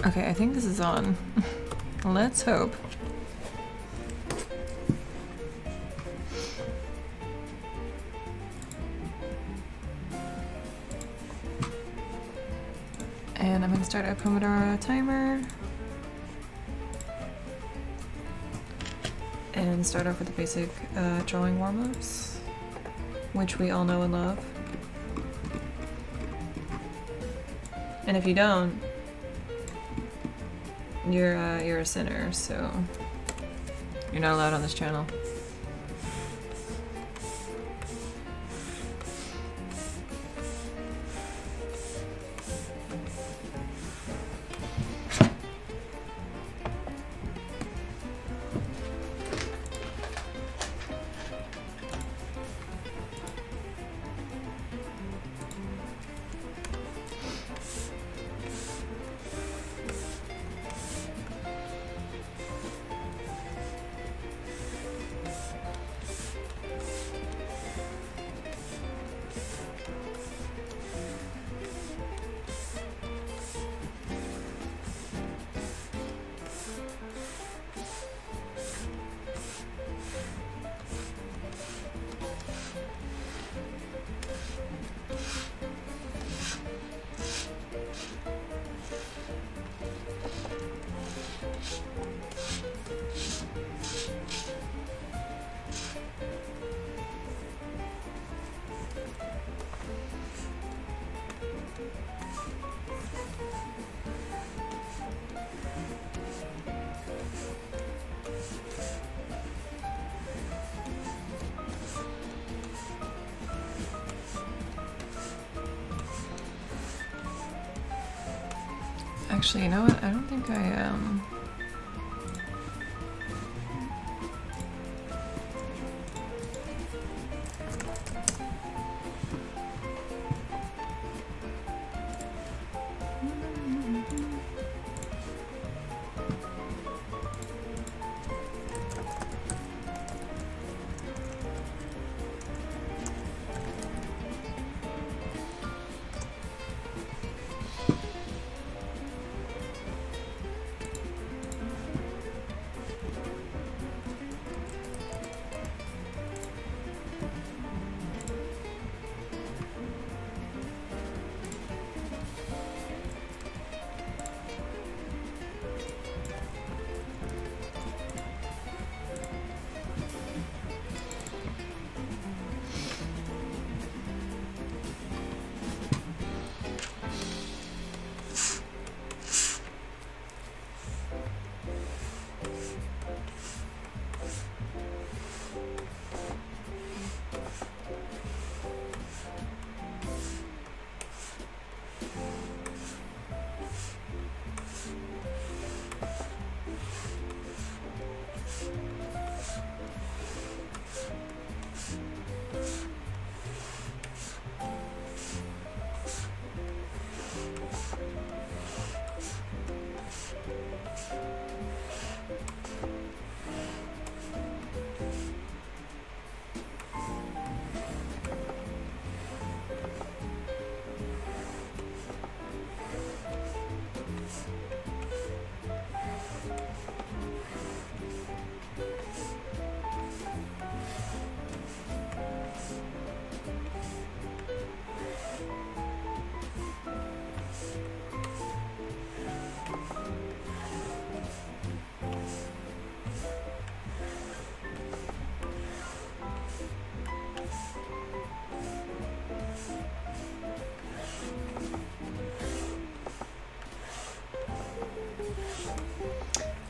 Okay, I think this is on. Let's hope. And I'm going to start a Pomodoro timer. And start off with the basic drawing warm-ups, which we all know and love. And if you don't, you're a sinner, so you're not allowed on this channel. Actually, you know what? I don't think I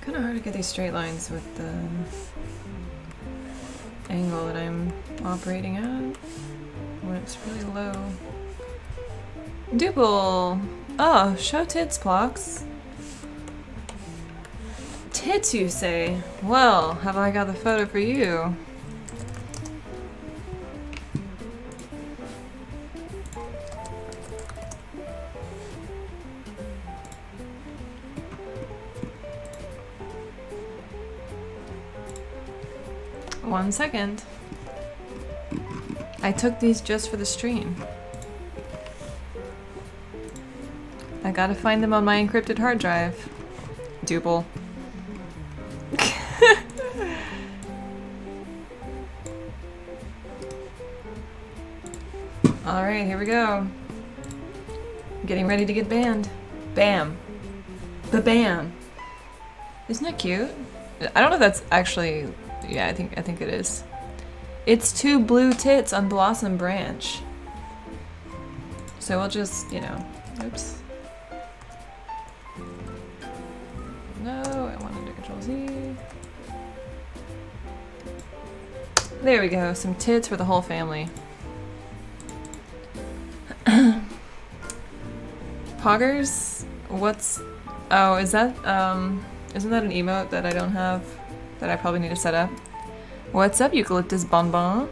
kind of hard to get these straight lines with the angle that I'm operating at when it's really low. Duple! Oh, show tits, Plox. Tits, you say? Well, have I got the photo for you? One second. I took these just for the stream. I gotta find them on my encrypted hard drive. Duple. Alright, here we go. Getting ready to get banned. Bam. Ba-bam. Isn't that cute? I don't know if that's actually... Yeah, I think it is. It's 2 blue tits on Blossom Branch. So we'll just, you know... Oops. No, I wanted to Control Z. There we go. Some tits for the whole family. Poggers? What's... Oh, is that, isn't that an emote that I don't have? That I probably need to set up? What's up, Eucalyptus Bonbon?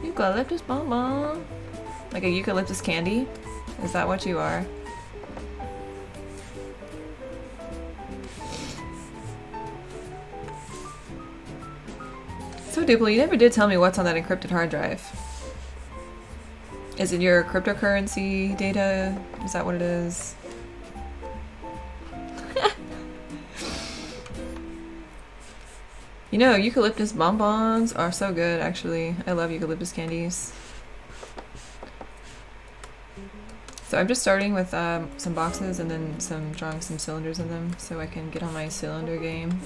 Eucalyptus Bonbon? Like a eucalyptus candy? Is that what you are? So, Duplo, you never did tell me what's on that encrypted hard drive. Is it your cryptocurrency data? Is that what it is? You know, eucalyptus bonbons are so good, actually. I love eucalyptus candies. So I'm just starting with some boxes and then drawing some cylinders in them so I can get on my cylinder game.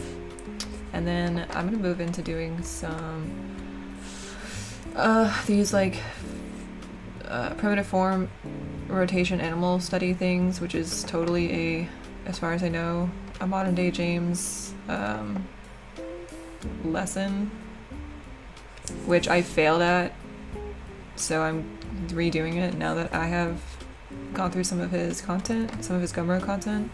And then I'm gonna move into doing some these like primitive form rotation animal study things, which is totally a, as far as I know, a modern day James lesson, which I failed at, so I'm redoing it now that I have gone through some of his content, some of his Gumroad content,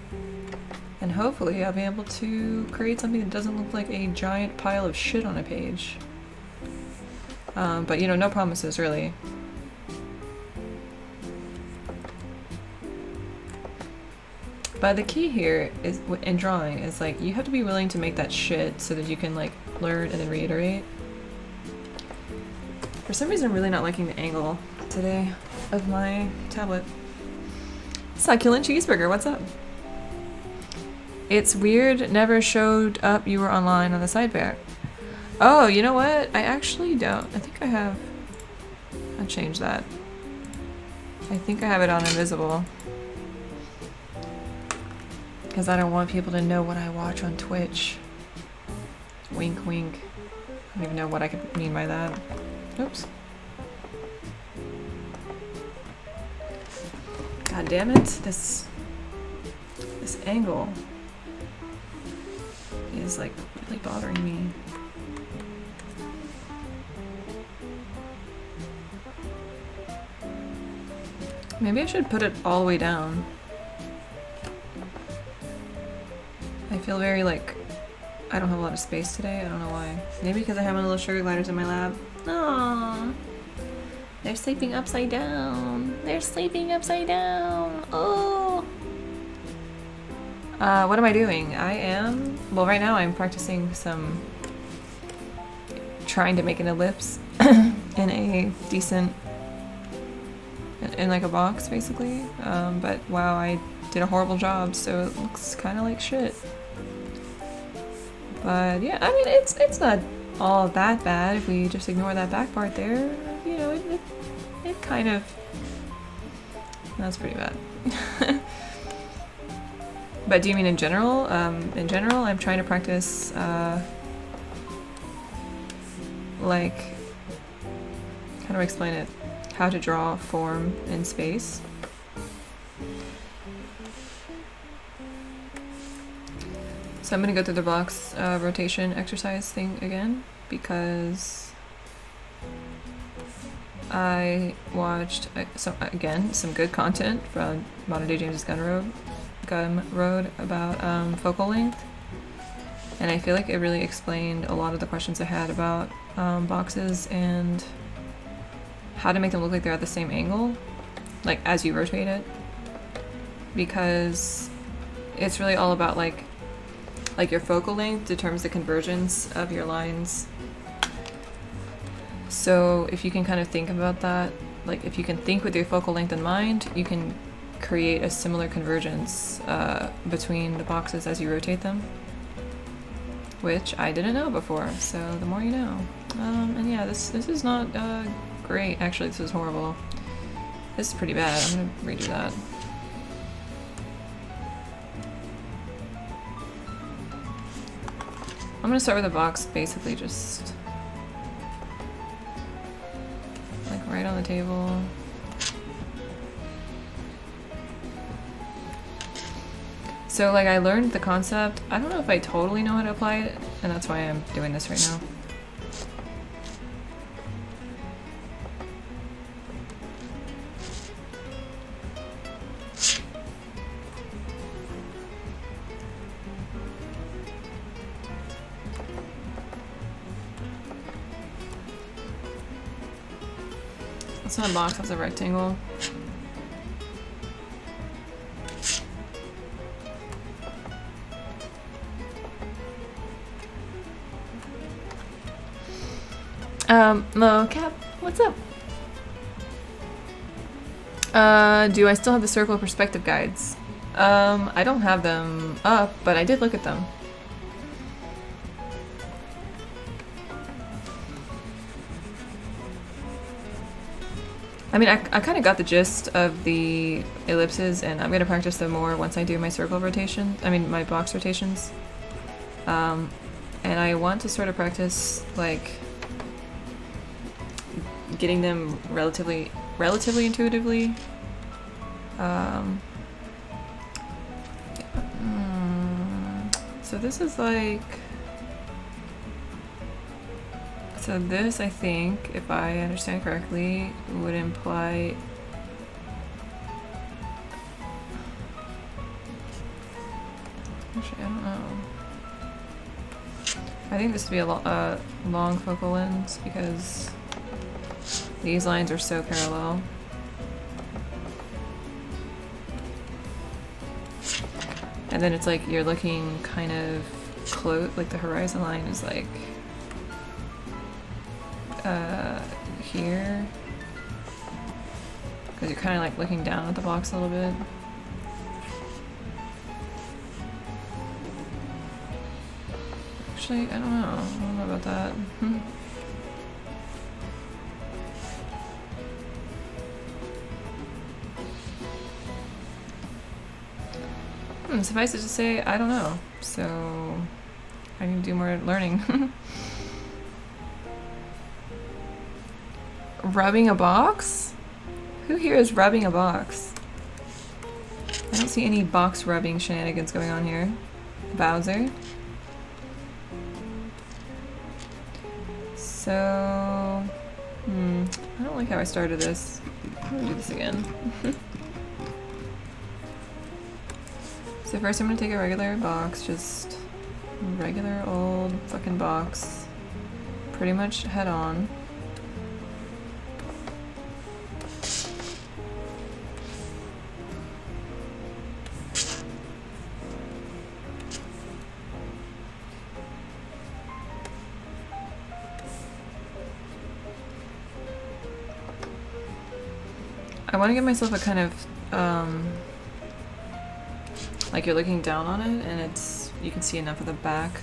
and hopefully I'll be able to create something that doesn't look like a giant pile of shit on a page. But you know, no promises really. But the key here is in drawing is like you have to be willing to make that shit so that you can like learn and then reiterate. For some reason I'm really not liking the angle today of my tablet. Succulent cheeseburger, what's up? It's weird, never showed up you were online on the sidebar. Oh, you know what? I actually don't. I think I have... I'll change that. I think I have it on invisible. Because I don't want people to know what I watch on Twitch. Wink, wink. I don't even know what I could mean by that. Oops. God damn it, this angle is like really bothering me. Maybe I should put it all the way down. I feel very like I don't have a lot of space today. I don't know why. Maybe because I have my little sugar gliders in my lab. Aww. They're sleeping upside down. They're sleeping upside down. Oh. What am I doing? I am... Well, right now I'm practicing some... trying to make an ellipse in a decent... in like a box, basically. But wow, I did a horrible job, so it looks kind of like shit. But yeah, I mean, it's not all that bad if we just ignore that back part there. You know, it kind of... That's pretty bad. But do you mean in general? In general, I'm trying to practice, like, how do I explain it? How to draw form in space. So I'm gonna go through the box rotation exercise thing again, because I watched, some good content from Modern Day James's Gumroad about focal length, and I feel like it really explained a lot of the questions I had about boxes and how to make them look like they're at the same angle, like as you rotate it, because it's really all about like your focal length determines the convergence of your lines. So if you can kind of think about that, like if you can think with your focal length in mind, you can create a similar convergence between the boxes as you rotate them, which I didn't know before, so the more you know. And yeah, this is not great. Actually, this is horrible. This is pretty bad. I'm gonna redo that. I'm gonna start with a box basically just like right on the table. So like I learned the concept. I don't know if I totally know how to apply it, and that's why I'm doing this right now. That's not a box, that's a rectangle. Hello, Cap. What's up? Do I still have the circle perspective guides? I don't have them up, but I did look at them. I mean, I kind of got the gist of the ellipses, and I'm going to practice them more once I do my circle rotation. I mean, my box rotations. And I want to sort of practice, like, getting them relatively intuitively. So this is like... So this, I think, if I understand correctly, would imply... Actually, I don't know. I think this would be a long focal length because these lines are so parallel. And then it's like you're looking kind of close, like the horizon line is like here, because you're kind of like looking down at the box a little bit. Actually, I don't know about that. Suffice it to say, I don't know, so I need to do more learning. Rubbing a box? Who here is rubbing a box? I don't see any box rubbing shenanigans going on here. Bowser. So, I don't like how I started this. I'm gonna do this again. So first I'm gonna take a regular box, just a regular old fucking box. Pretty much head on. I want to give myself a kind of, like you're looking down on it and it's, you can see enough of the back,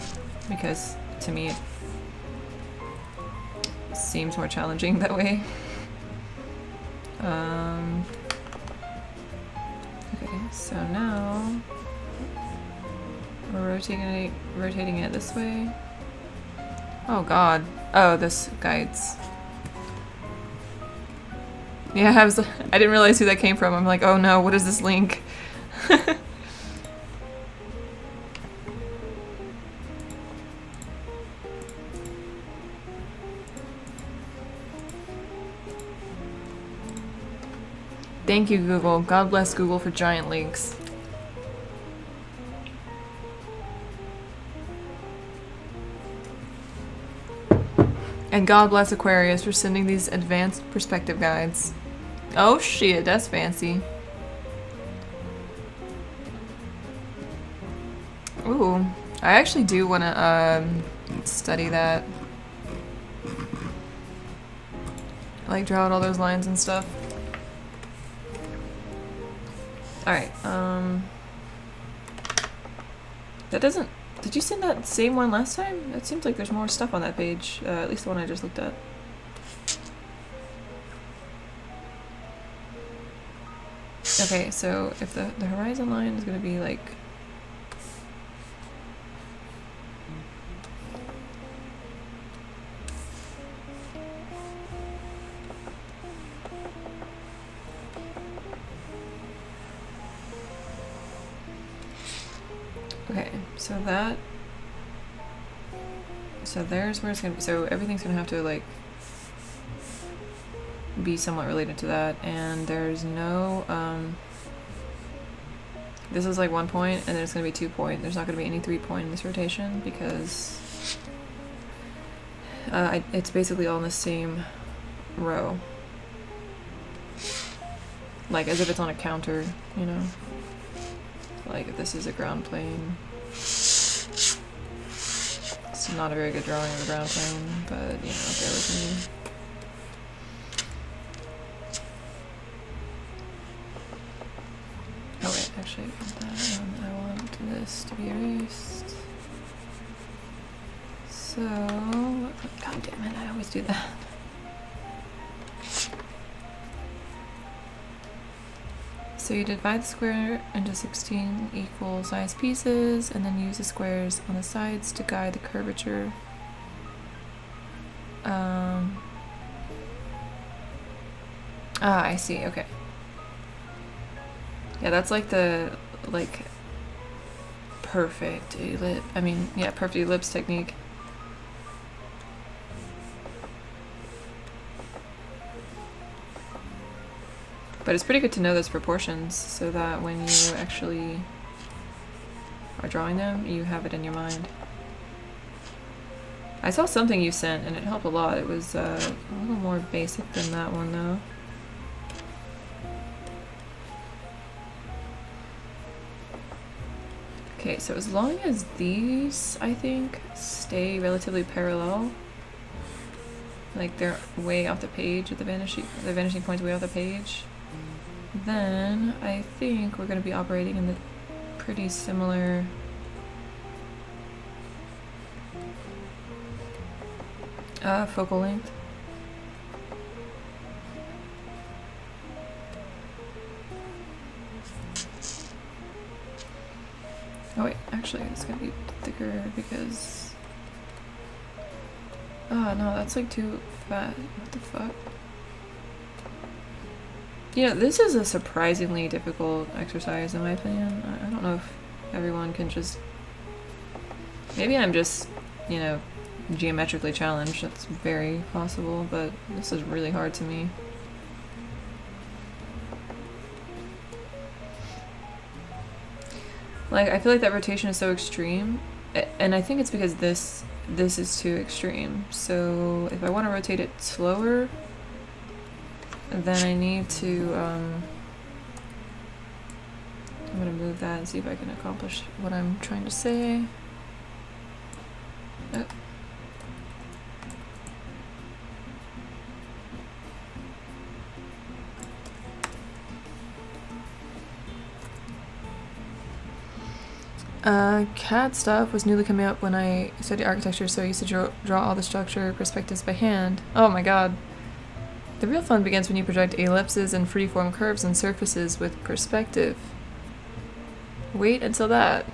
because to me it seems more challenging that way. Okay, so now we're rotating it this way. Oh god. Oh, this guides. Yeah, I didn't realize who that came from. I'm like, oh no, what is this link? Thank you, Google. God bless Google for giant links. And God bless Aquarius for sending these advanced perspective guides. Oh shit, that's fancy. Ooh, I actually do want to study that. Like draw out all those lines and stuff. Alright, that doesn't... Did you send that same one last time? It seems like there's more stuff on that page, at least the one I just looked at. Okay, so if the horizon line is gonna be like... Okay, so that... So there's where it's gonna be. So everything's gonna have to like be somewhat related to that, and there's no this is like 1 point and then it's gonna be 2 point. There's not gonna be any 3 point in this rotation because it's basically all in the same row, like as if it's on a counter, you know, like if this is a ground plane. It's not a very good drawing of a ground plane, but you know, bear with me. Oh wait, actually, I want this to be erased. So, god damn it, I always do that. So you divide the square into 16 equal sized pieces and then use the squares on the sides to guide the curvature. I see, okay. Yeah, that's like the, perfect ellipse, perfect ellipse technique. But it's pretty good to know those proportions so that when you actually are drawing them, you have it in your mind. I saw something you sent and it helped a lot. It was a little more basic than that one though. Okay, so as long as these, I think, stay relatively parallel, like they're way off the page at the vanishing point's way off the page, then I think we're going to be operating in the pretty similar focal length. Oh wait, actually it's going to be thicker because... Oh no, that's like too fat. What the fuck? You know, this is a surprisingly difficult exercise in my opinion. I don't know if everyone can just... Maybe I'm just, you know, geometrically challenged. That's very possible, but this is really hard to me. Like, I feel like that rotation is so extreme, and I think it's because this is too extreme. So if I want to rotate it slower, then I need to, I'm gonna move that and see if I can accomplish what I'm trying to say. Oh. CAD stuff was newly coming up when I studied architecture, so I used to draw all the structure perspectives by hand. Oh my god. The real fun begins when you project ellipses and freeform curves and surfaces with perspective. Wait until that.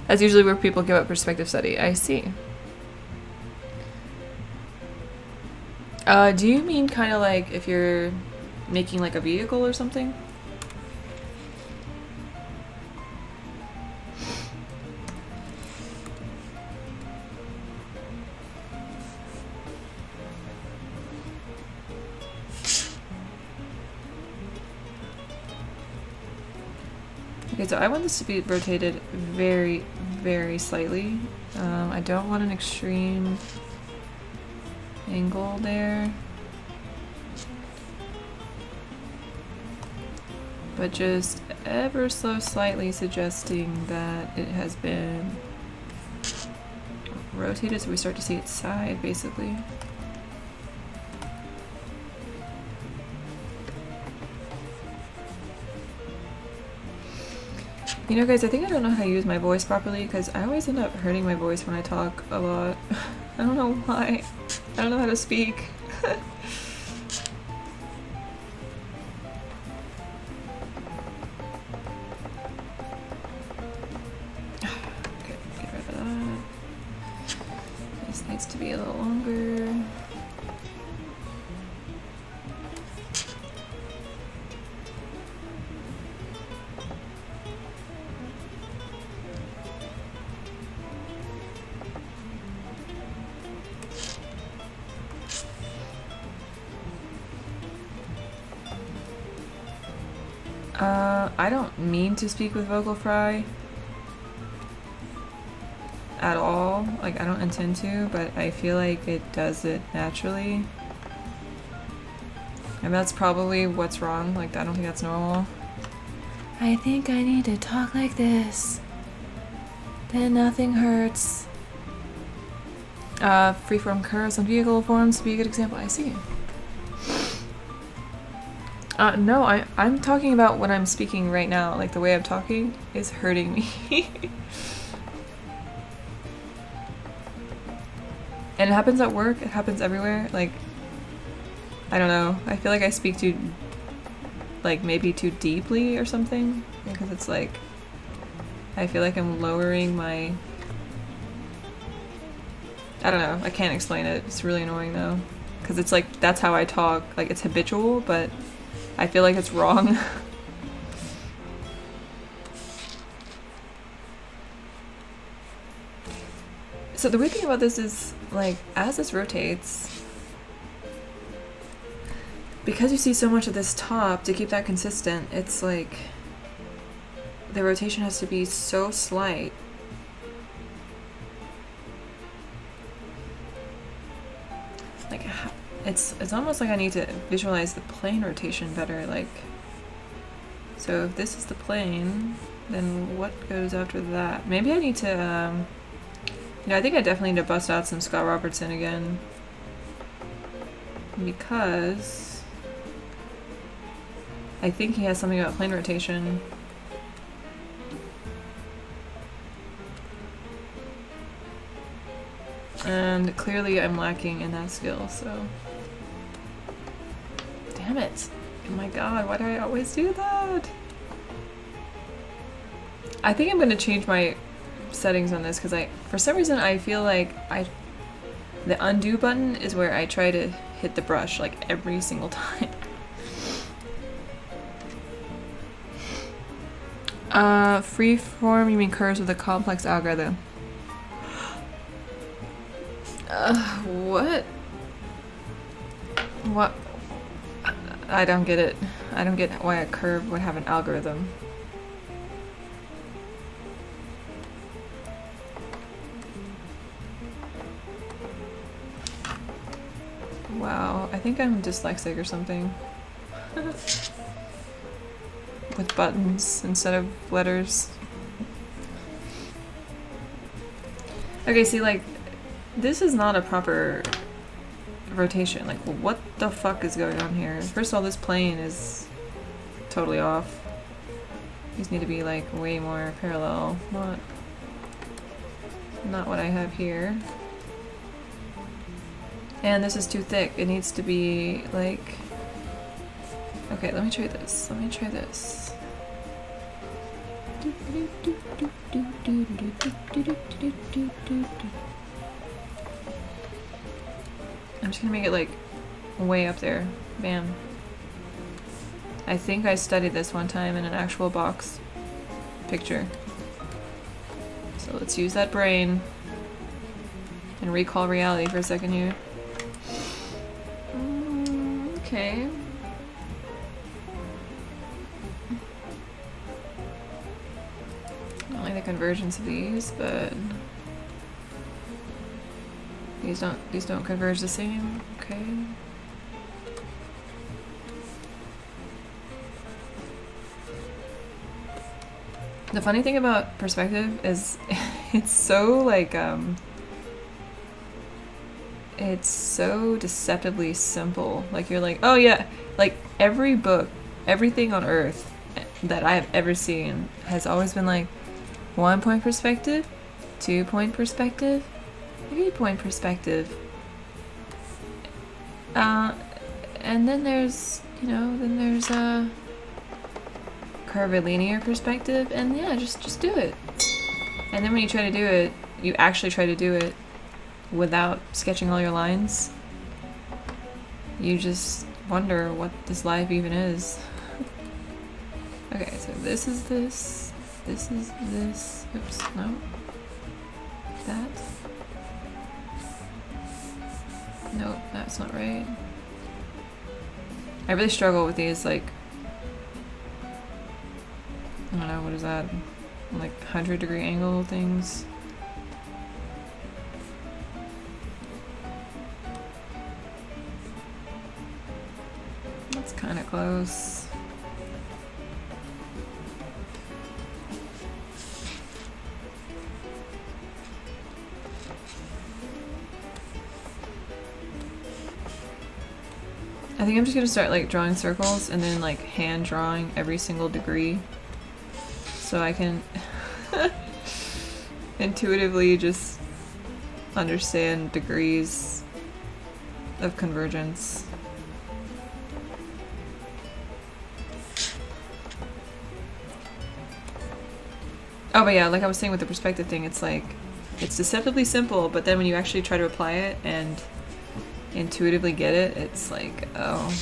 That's usually where people give up perspective study. I see. Do you mean kind of like if you're making like a vehicle or something? Okay, so I want this to be rotated very, very slightly. I don't want an extreme angle there, but just ever so slightly suggesting that it has been rotated so we start to see its side, basically. You know, guys, I think I don't know how to use my voice properly because I always end up hurting my voice when I talk a lot. I don't know why. I don't know how to speak. Okay, get rid of that. This needs to be a little longer. I don't mean to speak with vocal fry at all. Like, I don't intend to, but I feel like it does it naturally. And that's probably what's wrong. Like, I don't think that's normal. I think I need to talk like this. Then nothing hurts. Freeform curves on vehicle forms to be a good example. I see. No, I'm talking about when I'm speaking right now. Like, the way I'm talking is hurting me. And it happens at work, it happens everywhere. Like, I don't know. I feel like I speak too, like, maybe too deeply or something. Because it's like, I feel like I'm lowering my... I don't know. I can't explain it. It's really annoying though. Because it's like, that's how I talk. Like, it's habitual, but I feel like it's wrong. So the weird thing about this is, like, as this rotates, because you see so much of this top, to keep that consistent, it's like the rotation has to be so slight. Like, it's almost like I need to visualize the plane rotation better. Like, so if this is the plane, then what goes after that? Maybe I need to, you know, I think I definitely need to bust out some Scott Robertson again. Because I think he has something about plane rotation. And clearly I'm lacking in that skill, so... Damn it! Oh my god, why do I always do that? I think I'm gonna change my settings on this because for some reason I feel like the undo button is where I try to hit the brush like every single time. Freeform, you mean curves with a complex algorithm? What? What? I don't get it. I don't get why a curve would have an algorithm. Wow, I think I'm dyslexic or something. With buttons instead of letters. Okay, see, like, this is not a proper rotation. Like, what the fuck is going on here? First of all, this plane is totally off. These need to be, like, way more parallel. Not what I have here. And this is too thick. It needs to be, like... Okay, let me try this. Let me try this. I'm just gonna make it like way up there. Bam. I think I studied this one time in an actual box picture. So let's use that brain and recall reality for a second here. Okay. I don't like the convergence of these, but these don't converge the same. Okay. The funny thing about perspective is it's so like it's so deceptively simple. Like you're like, oh yeah, like every book, everything on earth that I have ever seen has always been like 1 point perspective, 2 point perspective, 3 point perspective. And then there's, you know, a curvilinear perspective, and yeah, just do it. And then when you try to do it, you actually try to do it without sketching all your lines. You just wonder what this life even is. Okay, so this is this. This is this. Oops, no. That. Nope, that's not right. I really struggle with these, like, I don't know, what is that? Like 100-degree angle things. That's kind of close. I think I'm just gonna start like drawing circles and then like hand drawing every single degree so I can intuitively just understand degrees of convergence. Oh, but yeah, like I was saying with the perspective thing, it's like, it's deceptively simple, but then when you actually try to apply it and intuitively get it, it's like, oh.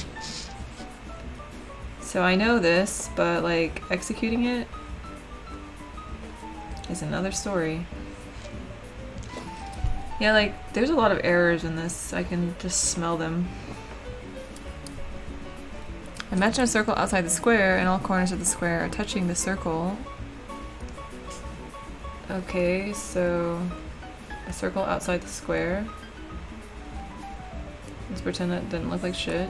So I know this, but like executing it is another story. Yeah, like there's a lot of errors in this. I can just smell them. Imagine a circle outside the square and all corners of the square are touching the circle. Okay, so a circle outside the square. Let's pretend that didn't look like shit.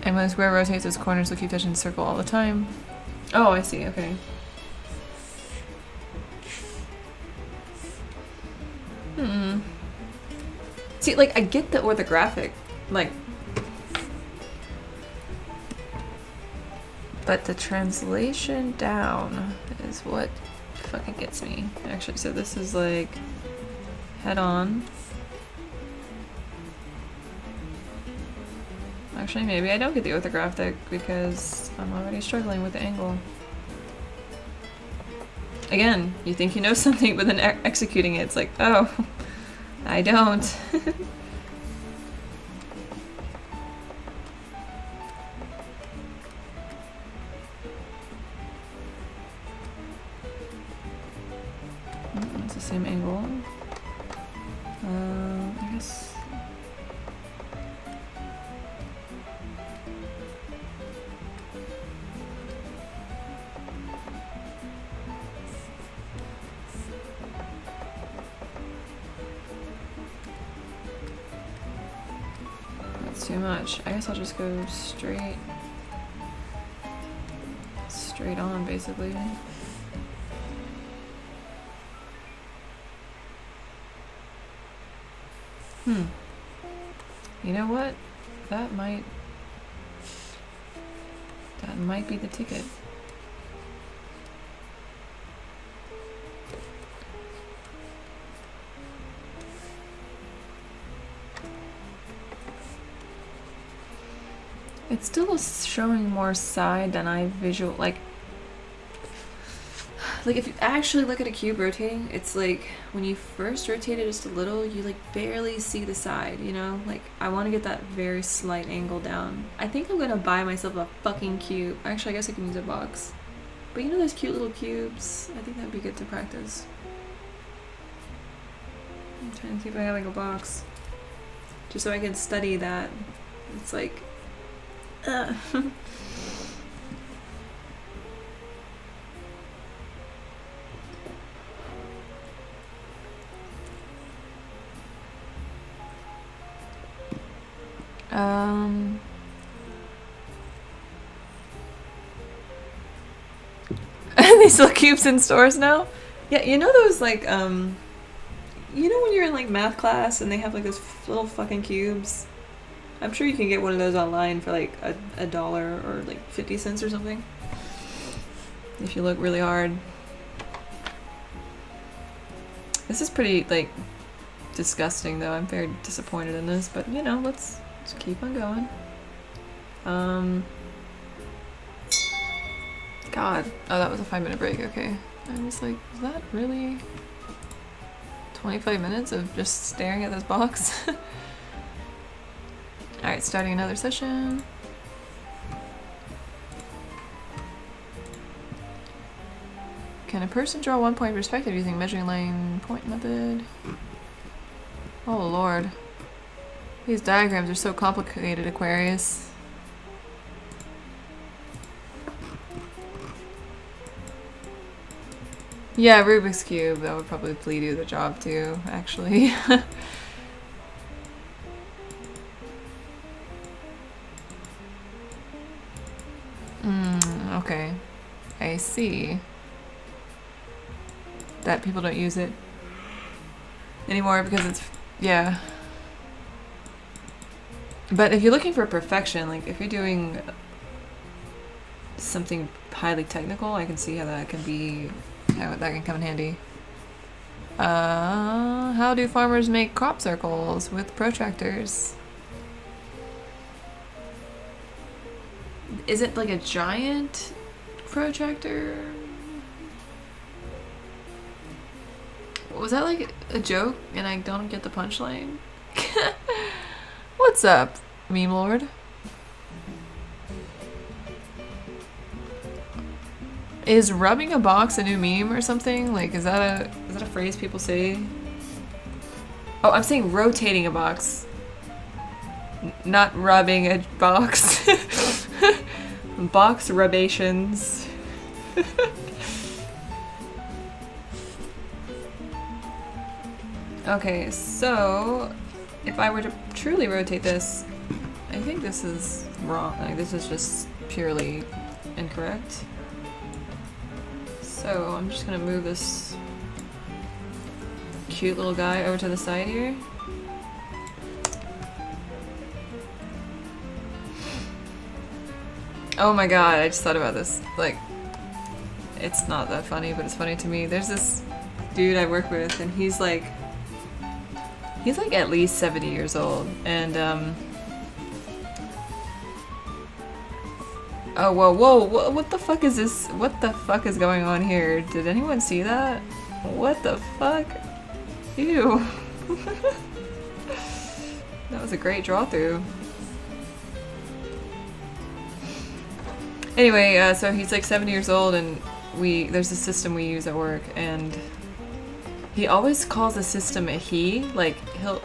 And when the square rotates, its corners will keep touching the circle all the time. Oh, I see, okay. See, like, I get the orthographic, like, but the translation down is what fucking gets me. Actually, so this is like head on. Actually, maybe I don't get the orthographic because I'm already struggling with the angle. Again, you think you know something, but then executing it, it's like, oh, I don't. It's the same angle. I guess. That's too much. I guess I'll just go straight on, basically. You know what? That might be the ticket. It's still showing more side than I visual like if you actually look at a cube rotating, it's like when you first rotate it just a little, you like barely see the side, you know? Like I want to get that very slight angle down. I think I'm gonna buy myself a fucking cube. Actually, I guess I can use a box. But you know those cute little cubes? I think that'd be good to practice. I'm trying to see if I have like a box. Just so I can study that. It's like they sell cubes in stores now? Yeah, you know those like, you know when you're in like math class and they have like those little fucking cubes? I'm sure you can get one of those online for like a dollar or like 50 cents or something. If you look really hard. This is pretty like disgusting though. I'm very disappointed in this, but you know, let's keep on going. God. Oh, that was a 5-minute break, okay. I was like, is that really 25 minutes of just staring at this box? Alright, starting another session. Can a person draw 1 point perspective using measuring line point method? Oh lord. These diagrams are so complicated, Aquarius. Yeah, Rubik's Cube, that would probably do the job too, actually. Okay. I see. That people don't use it anymore because it's, yeah. But if you're looking for perfection, like if you're doing something highly technical, I can see how that can be, how that can come in handy. How do farmers make crop circles with protractors? Is it like a giant protractor? Was that like a joke and I don't get the punchline? What's up, meme lord? Is rubbing a box a new meme or something? Like, is that a phrase people say? Oh, I'm saying rotating a box, not rubbing a box. Box rubations. Okay, so if I were to truly rotate this, I think this is wrong. Like, this is just purely incorrect. So I'm just gonna move this cute little guy over to the side here. Oh my god, I just thought about this. Like, it's not that funny, but it's funny to me. There's this dude I work with, and he's like at least 70 years old, and oh, whoa, what the fuck is this? What the fuck is going on here? Did anyone see that? What the fuck? Ew. That was a great draw through. Anyway, so he's like 70 years old, and there's a system we use at work, and he always calls the system a he. Like, he'll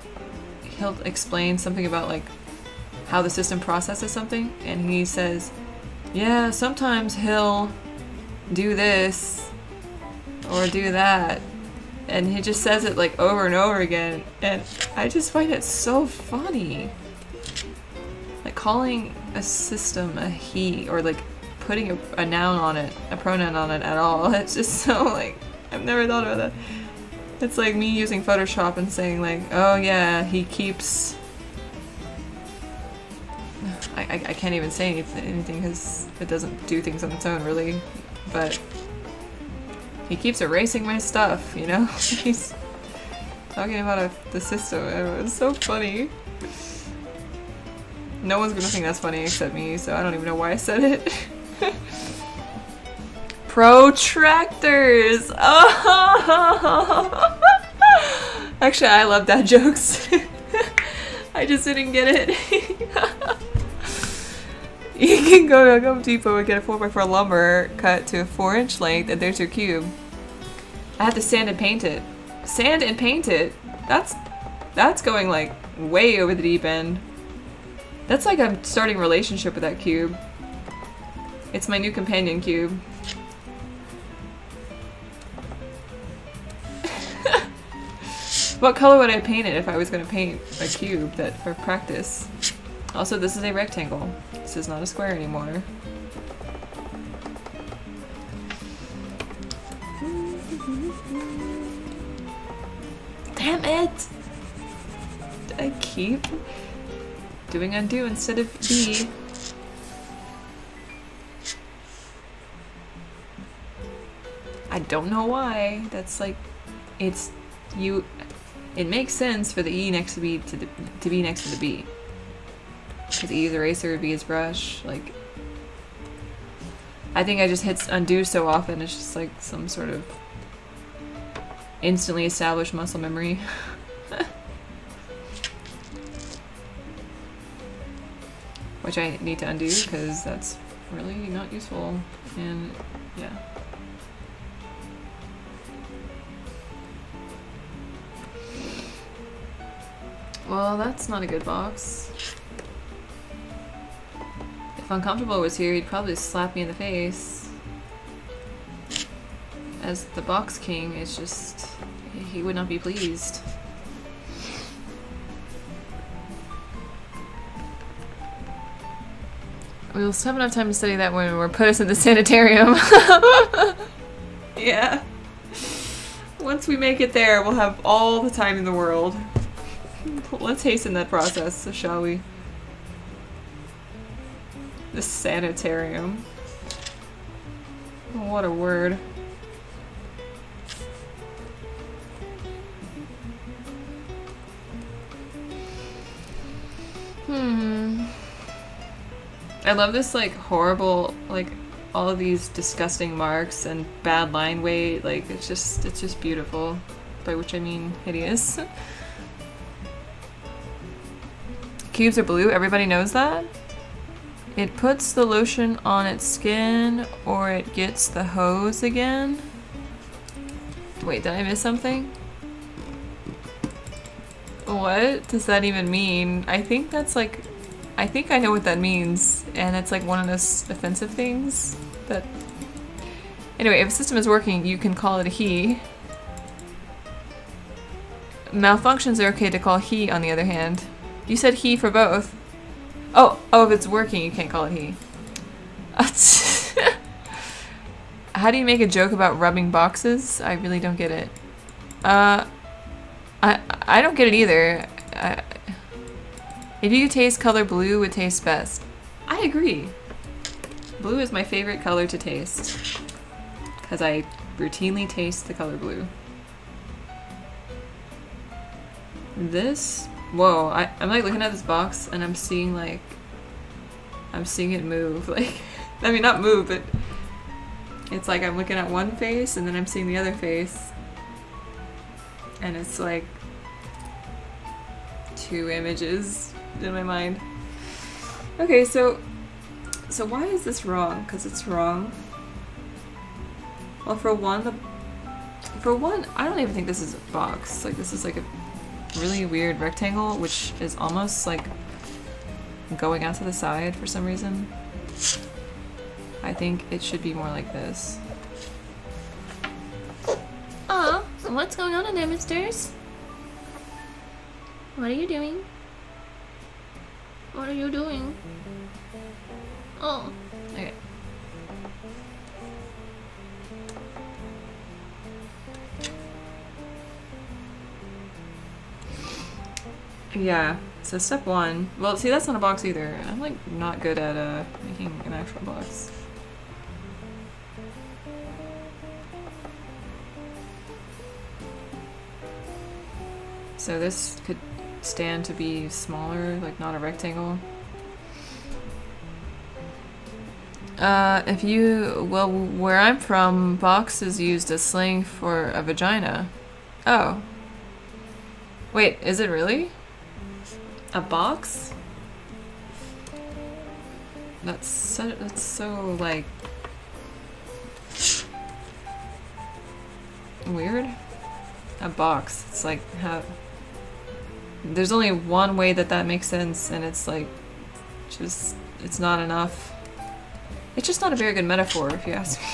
explain something about like how the system processes something, and he says, yeah, sometimes he'll do this or do that, and he just says it like over and over again, and I just find it so funny. Like, calling a system a he, or like putting a noun on it, a pronoun on it at all, it's just so like, I've never thought about that. It's like me using Photoshop and saying like, oh yeah, he keeps... I can't even say anything because it doesn't do things on its own really, but he keeps erasing my stuff, you know? He's talking about the system. It was so funny. No one's gonna think that's funny except me, so I don't even know why I said it. Protractors! Oh! Actually, I love dad jokes. I just didn't get it. You can go to Home Depot and get a 4x4 lumber cut to a 4-inch length, and there's your cube. I have to sand and paint it. Sand and paint it? That's going like way over the deep end. That's like I'm starting a relationship with that cube. It's my new companion cube. What color would I paint it if I was going to paint a cube for practice? Also, this is a rectangle. This is not a square anymore. Damn it! I keep doing undo instead of E. I don't know why. That's like, it's you. It makes sense for the E next to B to be next to the B. Because E is eraser, B is brush. Like, I think I just hit undo so often. It's just like some sort of instantly established muscle memory. Which I need to undo because that's really not useful. And yeah. Well, that's not a good box. If Uncomfortable was here, he'd probably slap me in the face. As the box king, it's just... he would not be pleased. We'll still have enough time to study that when we're put us in the sanitarium. Yeah. Once we make it there, we'll have all the time in the world. Let's hasten that process, shall we? The sanitarium. What a word. I love this, like, horrible, like, all of these disgusting marks and bad line weight. Like, it's just beautiful. By which I mean hideous. Cubes are blue, everybody knows that? It puts the lotion on its skin, or it gets the hose again. Wait, did I miss something? What does that even mean? I think that's like... I think I know what that means, and it's like one of those offensive things that... Anyway, if a system is working, you can call it a he. Malfunctions are okay to call he, on the other hand. You said he for both. Oh, if it's working, you can't call it he. How do you make a joke about rubbing boxes? I really don't get it. I don't get it either. If you could taste color blue would taste best. I agree. Blue is my favorite color to taste. Because I routinely taste the color blue. This... Whoa, I'm like looking at this box and I'm seeing like... I'm seeing it move. Like, I mean not move, but... It's like I'm looking at one face and then I'm seeing the other face. And it's like... two images in my mind. Okay, so why is this wrong? Because it's wrong. Well, for one, I don't even think this is a box. Like, this is like a really weird rectangle, which is almost like going out to the side for some reason. I think it should be more like this. Oh, what's going on in there, misters? What are you doing? What are you doing? Oh. Okay. Yeah, so step one. Well, see, that's not a box either. I'm like not good at making an actual box. So this could stand to be smaller, like not a rectangle. Well, where I'm from, box is used as slang for a vagina. Oh. Wait, is it really? A box? That's so like weird. A box. It's like how there's only one way that makes sense, and it's like just it's not enough. It's just not a very good metaphor, if you ask me.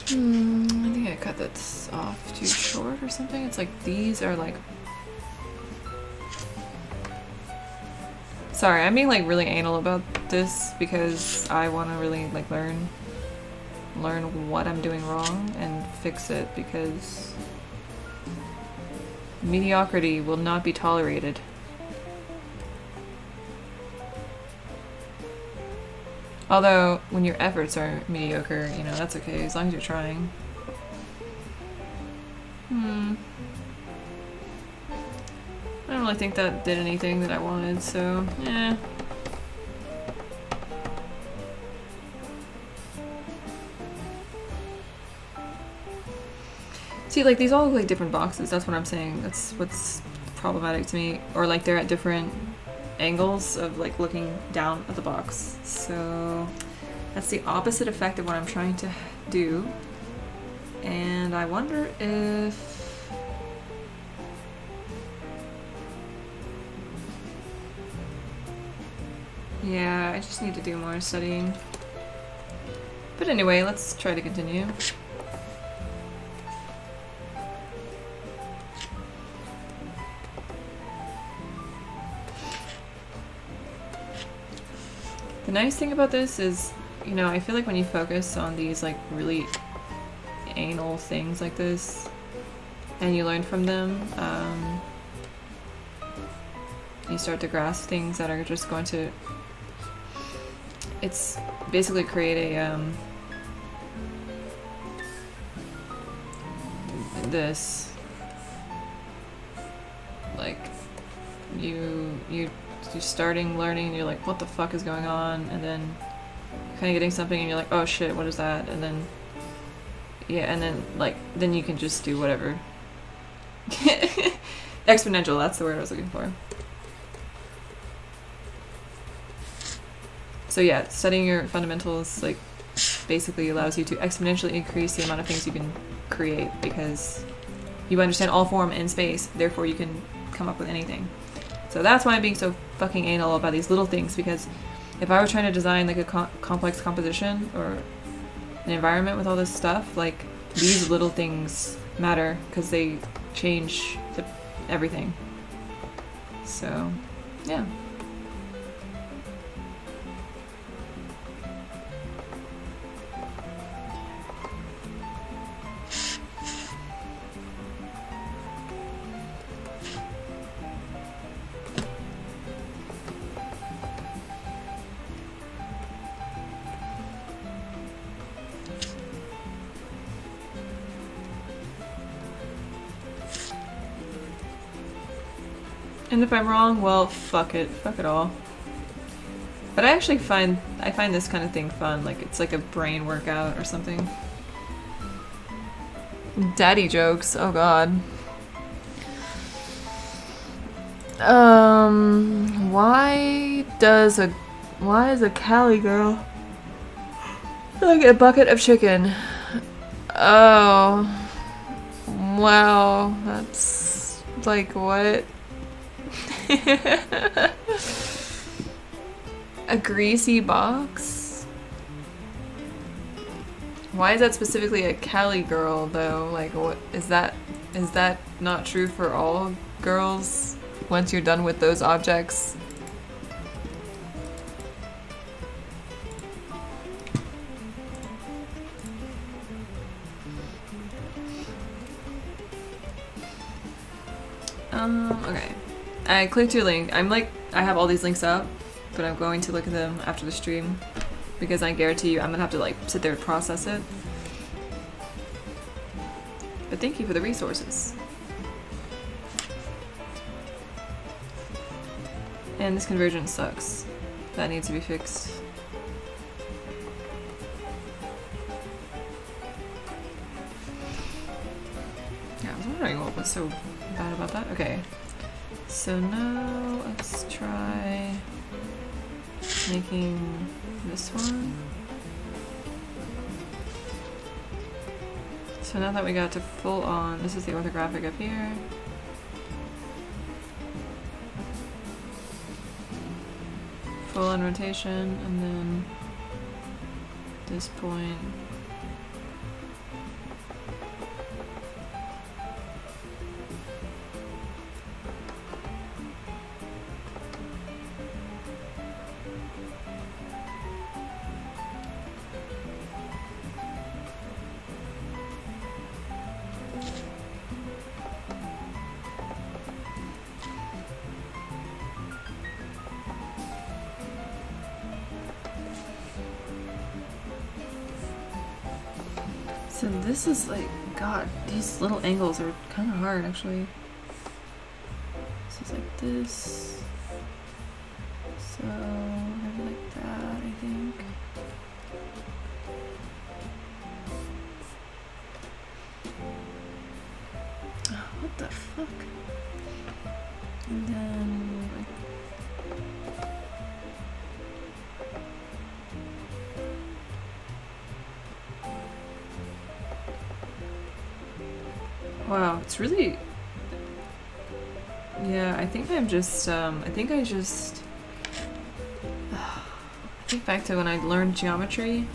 I think I cut that off too short or something. It's like these are like Sorry, I'm being like really anal about this because I want to really like learn what I'm doing wrong and fix it, because mediocrity will not be tolerated. Although, when your efforts are mediocre, you know, that's okay, as long as you're trying. I don't really think that did anything that I wanted, so, yeah. See, like, these all look like different boxes, that's what I'm saying. That's what's problematic to me. Or, like, they're at different angles of, like, looking down at the box. So, that's the opposite effect of what I'm trying to do. And I wonder if... Yeah, I just need to do more studying. But anyway, let's try to continue. The nice thing about this is, you know, I feel like when you focus on these like really anal things like this, and you learn from them, you start to grasp things that are just going to, it's basically create a, this, like, you're starting learning and you're like, what the fuck is going on? And then you're kind of getting something and you're like, oh shit, what is that? And then, yeah, and then, like, then you can just do whatever. Exponential, that's the word I was looking for. So yeah, studying your fundamentals, like, basically allows you to exponentially increase the amount of things you can create, because you understand all form and space, therefore you can come up with anything. So that's why I'm being so fucking anal about these little things, because if I were trying to design like a complex composition or an environment with all this stuff, like, these little things matter because they change everything. So, yeah. And if I'm wrong, well, fuck it. Fuck it all. But I actually find this kind of thing fun. Like, it's like a brain workout or something. Daddy jokes. Oh god. Why is a Cali girl like a bucket of chicken? Oh. Wow. That's like what? A greasy box? Why is that specifically a Cali girl though? Like, what is that not true for all girls once you're done with those objects? Okay. I clicked your link. I have all these links up, but I'm going to look at them after the stream because I guarantee you I'm gonna have to like sit there and process it. But thank you for the resources. And this convergence sucks. That needs to be fixed. Yeah, I was wondering what was so bad about that. Okay. So now let's try making this one. So now that we got to full on, this is the orthographic up here. Full on rotation, and then this point. So this is like, God, these little angles are kind of hard actually. This is like this. So maybe like that, I think. Oh, what the fuck? And then like wow, it's really, yeah, I think I'm just, I think back to when I learned geometry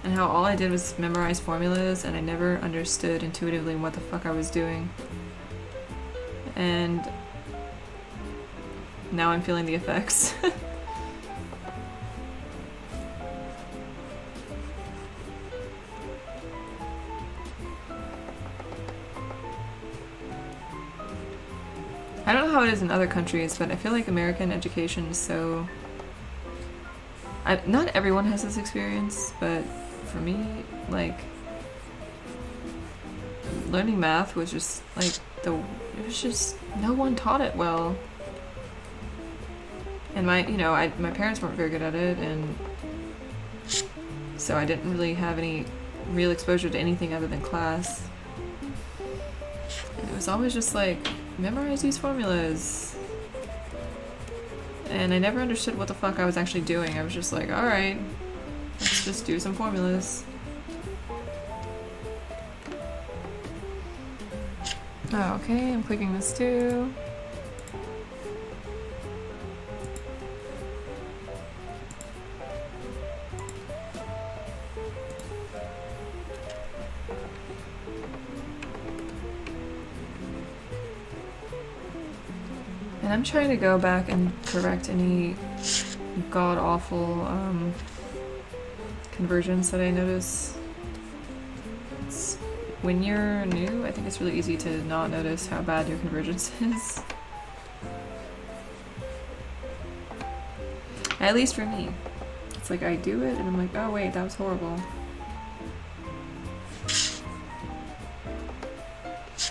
and how all I did was memorize formulas and I never understood intuitively what the fuck I was doing. And now I'm feeling the effects. I don't know how it is in other countries, but I feel like American education is so... not everyone has this experience, but for me, like, learning math was just, like, it was just, no one taught it well. And my parents weren't very good at it, and so I didn't really have any real exposure to anything other than class. And it was always just like, memorize these formulas. And I never understood what the fuck I was actually doing. I was just like, alright, let's just do some formulas. Oh, okay, I'm clicking this too. And I'm trying to go back and correct any god-awful conversions that I notice. When you're new, I think it's really easy to not notice how bad your convergence is. At least for me. It's like I do it and I'm like, oh wait, that was horrible.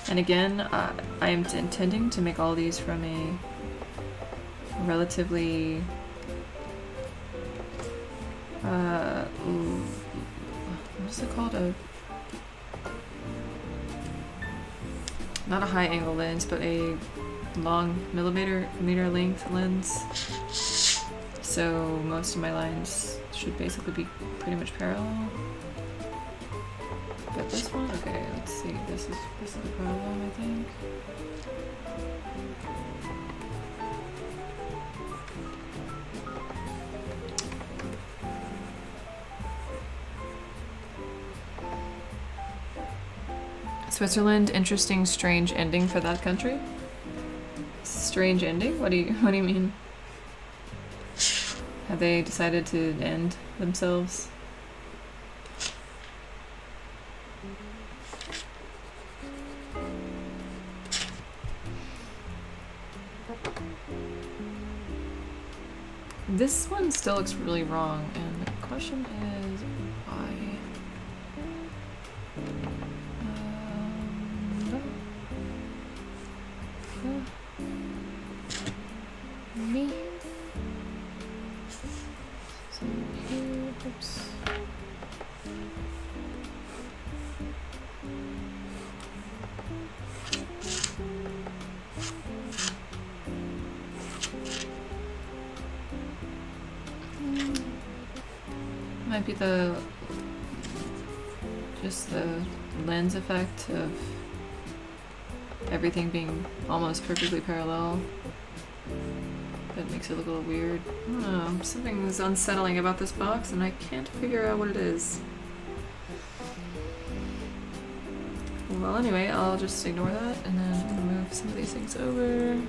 And again, I am intending to make all these from a relatively what's it called? Not a high angle lens, but a long meter length lens. So most of my lines should basically be pretty much parallel. But this one, okay, let's see. This is the problem, I think. Switzerland, interesting, strange ending for that country. Strange ending? What do you mean? Have they decided to end themselves? This one still looks really wrong, and the question is why? Me? So here, oops. Might be just the lens effect of everything being almost perfectly parallel. That makes it look a little weird. I don't know, something's unsettling about this box and I can't figure out what it is. Well, anyway, I'll just ignore that and then move some of these things over.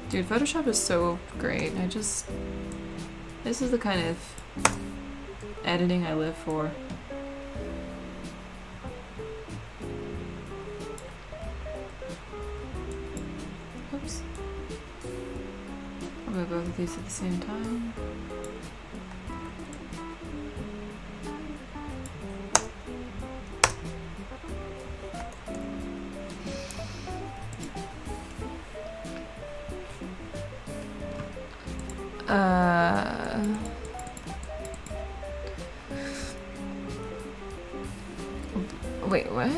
Dude, Photoshop is so great. This is the kind of editing I live for. move both of these at the same time. Wait, what?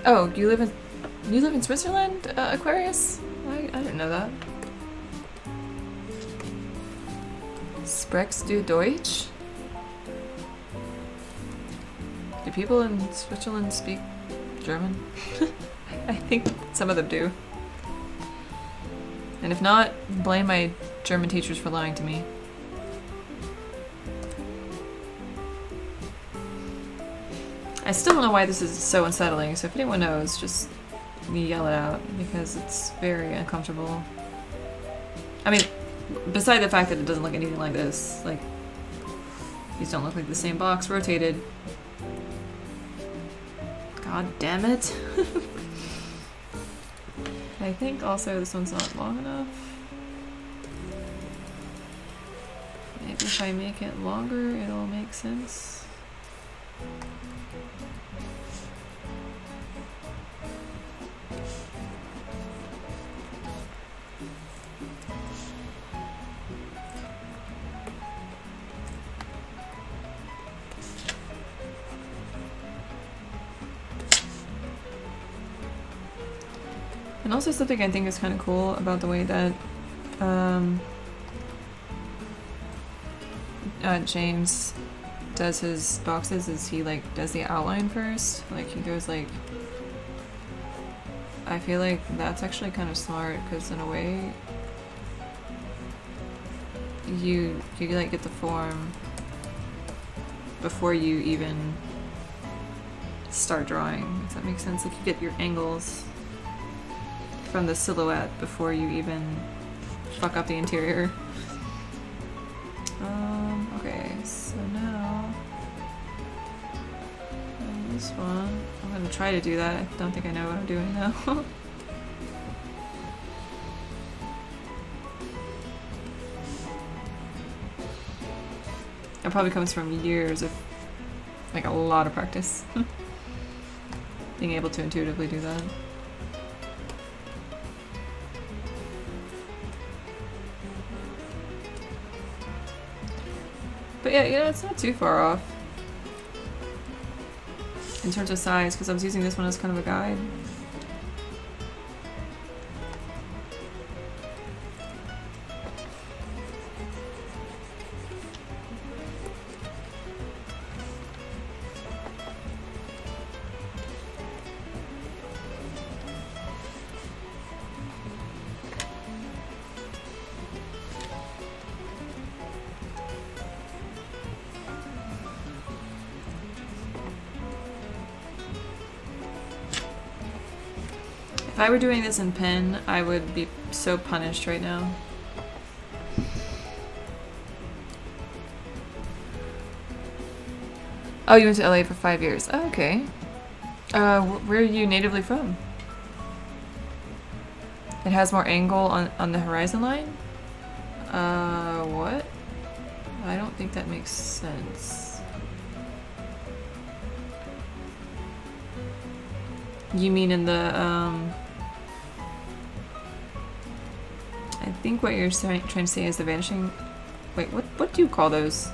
Oh, you live in Switzerland, Aquarius? I didn't know that. Sprichst du Deutsch? Do people in Switzerland speak German? I think some of them do. And if not, blame my German teachers for lying to me. I still don't know why this is so unsettling, so if anyone knows, just yell it out, because it's very uncomfortable. I mean, beside the fact that it doesn't look anything like this, like, these don't look like the same box rotated. God damn it. I think also this one's not long enough. Maybe if I make it longer, it'll make sense. And also something I think is kind of cool about the way that James does his boxes is he like does the outline first. Like he goes like, I feel like that's actually kind of smart because in a way you like get the form before you even start drawing. Does that make sense? Like you get your angles from the silhouette before you even fuck up the interior. Okay, so now on this one, I'm gonna try to do that. I don't think I know what I'm doing now. It probably comes from years of like a lot of practice. Being able to intuitively do that. But yeah, you know, it's not too far off in terms of size, because I was using this one as kind of a guide. If I were doing this in pen, I would be so punished right now. Oh, you went to LA for 5 years. Oh, okay. Where are you natively from? It has more angle on the horizon line? What? I don't think that makes sense. You mean in the, I think what you're trying to say is the vanishing... Wait, what do you call those?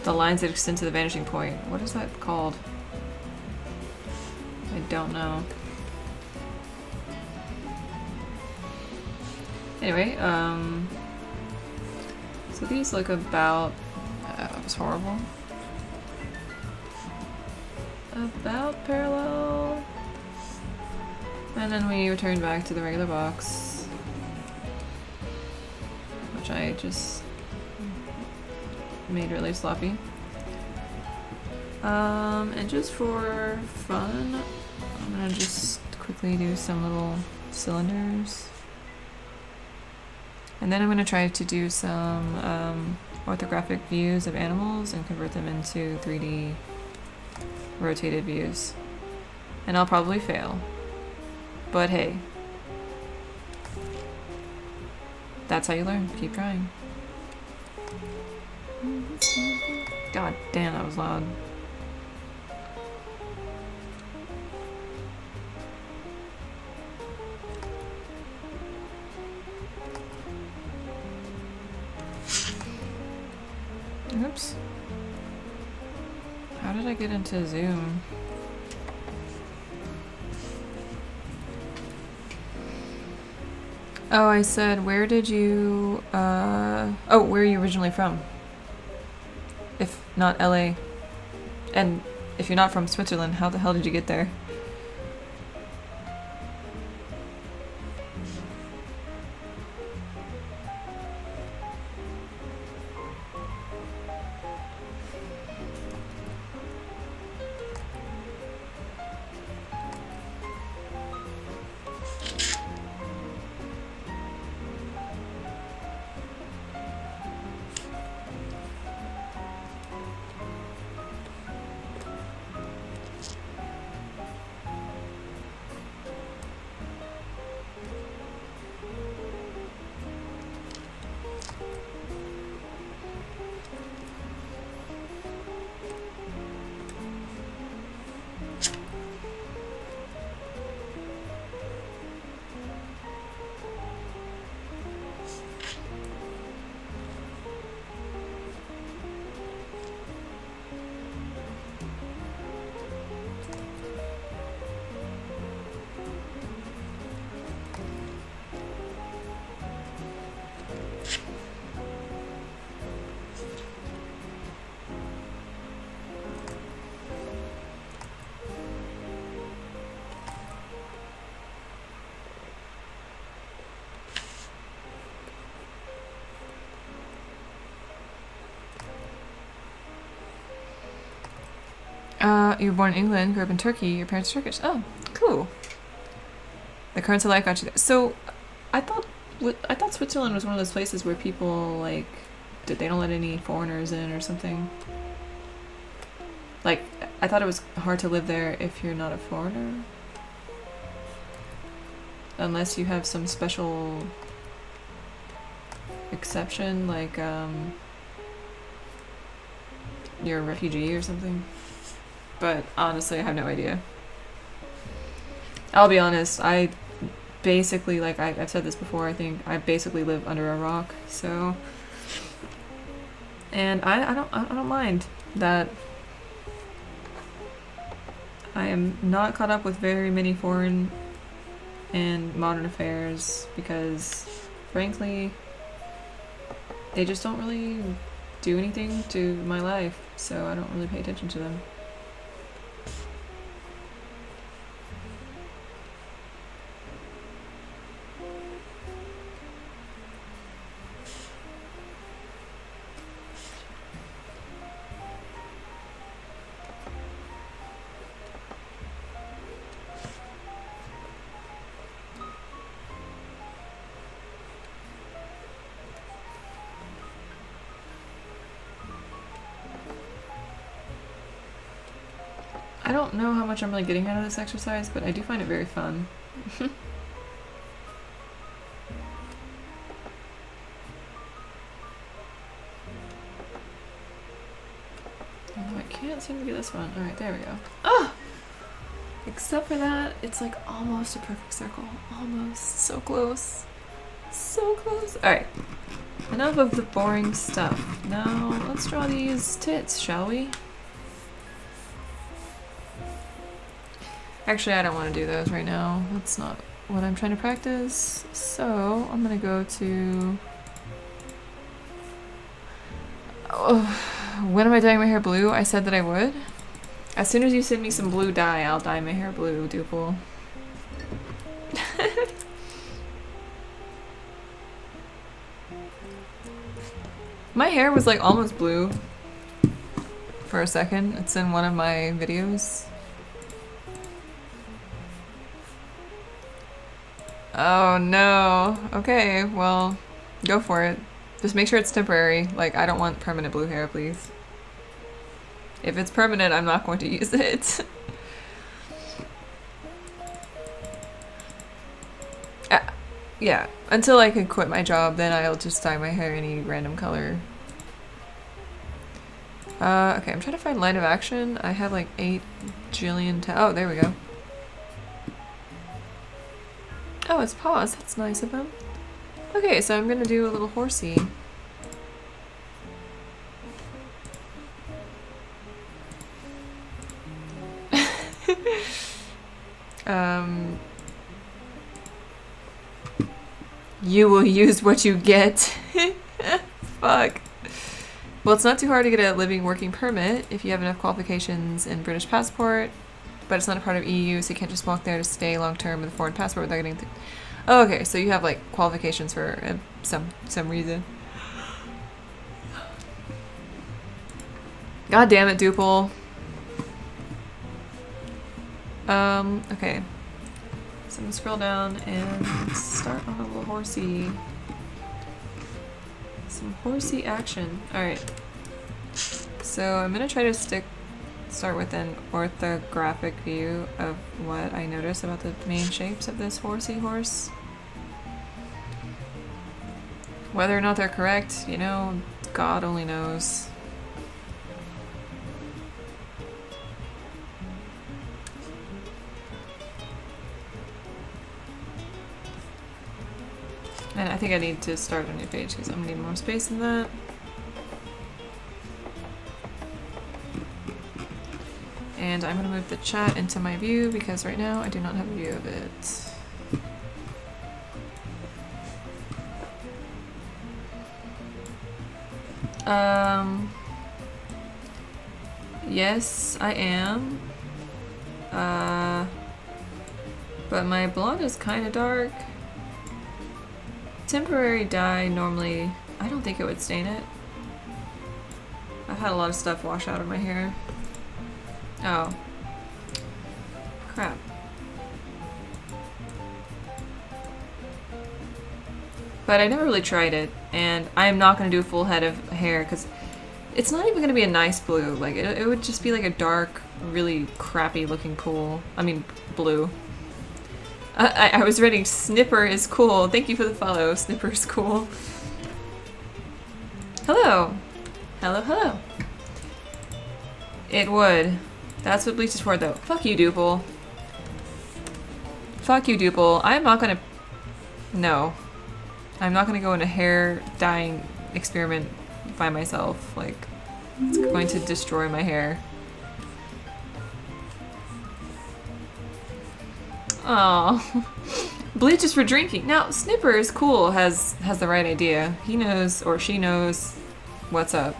The lines that extend to the vanishing point. What is that called? I don't know. Anyway, so these look about... that was horrible. About parallel. And then we return back to the regular box, which I just made really sloppy. And just for fun, I'm gonna just quickly do some little cylinders. And then I'm gonna try to do some orthographic views of animals and convert them into 3D rotated views. And I'll probably fail. But hey, That's how you learn. Keep trying. God damn, that was loud. Oops. How did I get into Zoom? Oh, I said, where did you, oh, where are you originally from? If not LA. And if you're not from Switzerland, how the hell did you get there? You were born in England, grew up in Turkey, your parents are Turkish. Oh, cool. The currents of life got you there. So, I thought Switzerland was one of those places where people, like, they don't let any foreigners in or something. Like, I thought it was hard to live there if you're not a foreigner. Unless you have some special exception, like, you're a refugee or something. But honestly, I have no idea. I'll be honest, I basically, like I've said this before, I think I basically live under a rock, so, and I don't mind that. I am not caught up with very many foreign and modern affairs because, frankly, they just don't really do anything to my life, so I don't really pay attention to them. I don't know how much I'm really getting out of this exercise, but I do find it very fun. Although I can't seem to get this one. Alright, there we go. Ah! Except for that, it's like almost a perfect circle. Almost. So close. So close. Alright. Enough of the boring stuff. Now, let's draw these tits, shall we? Actually, I don't want to do those right now. That's not what I'm trying to practice. So, I'm gonna go to... Oh, when am I dyeing my hair blue? I said that I would. As soon as you send me some blue dye, I'll dye my hair blue, Duple. My hair was like almost blue for a second. It's in one of my videos. Oh no. Okay, well, go for it. Just make sure it's temporary. Like, I don't want permanent blue hair, please. If it's permanent, I'm not going to use it. Yeah, until I can quit my job, then I'll just dye my hair any random color. Okay, I'm trying to find line of action. I have like 8 jillion oh, there we go. Oh, it's paused. That's nice of him. Okay, so I'm gonna do a little horsey. You will use what you get. Fuck. Well, it's not too hard to get a living working permit if you have enough qualifications in British passport, but it's not a part of EU, so you can't just walk there to stay long term with a foreign passport without getting. Oh, okay, so you have like qualifications for some reason. God damn it, Duple. Okay. So I'm gonna scroll down and start on a little horsey. Some horsey action. Alright. So I'm gonna try to start with an orthographic view of what I notice about the main shapes of this horsey horse. Whether or not they're correct, you know, God only knows. And I think I need to start a new page because I'm gonna need more space than that. And I'm gonna move the chat into my view because right now I do not have a view of it. Yes, I am. But my blonde is kind of dark. Temporary dye normally, I don't think it would stain it. I've had a lot of stuff wash out of my hair. Oh. Crap. But I never really tried it, and I am not going to do a full head of hair because it's not even going to be a nice blue. Like, it would just be like a dark, really crappy looking pool. I mean, blue. I was reading Snipper is cool. Thank you for the follow. Snipper is cool. Hello. Hello, hello. It would. That's what bleach is for, though. Fuck you, Duple. Fuck you, Duple. I'm not gonna... No. I'm not gonna go in a hair dyeing experiment by myself. Like, it's going to destroy my hair. Oh, bleach is for drinking. Now, Snipper is cool, has the right idea. He knows, or she knows, what's up.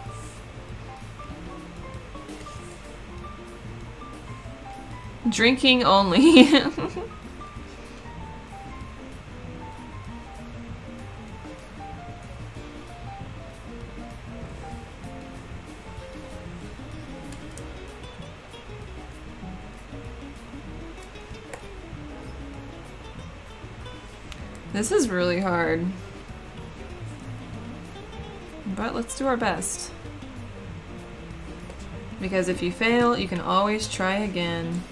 Drinking only. This is really hard. But let's do our best. Because if you fail, you can always try again.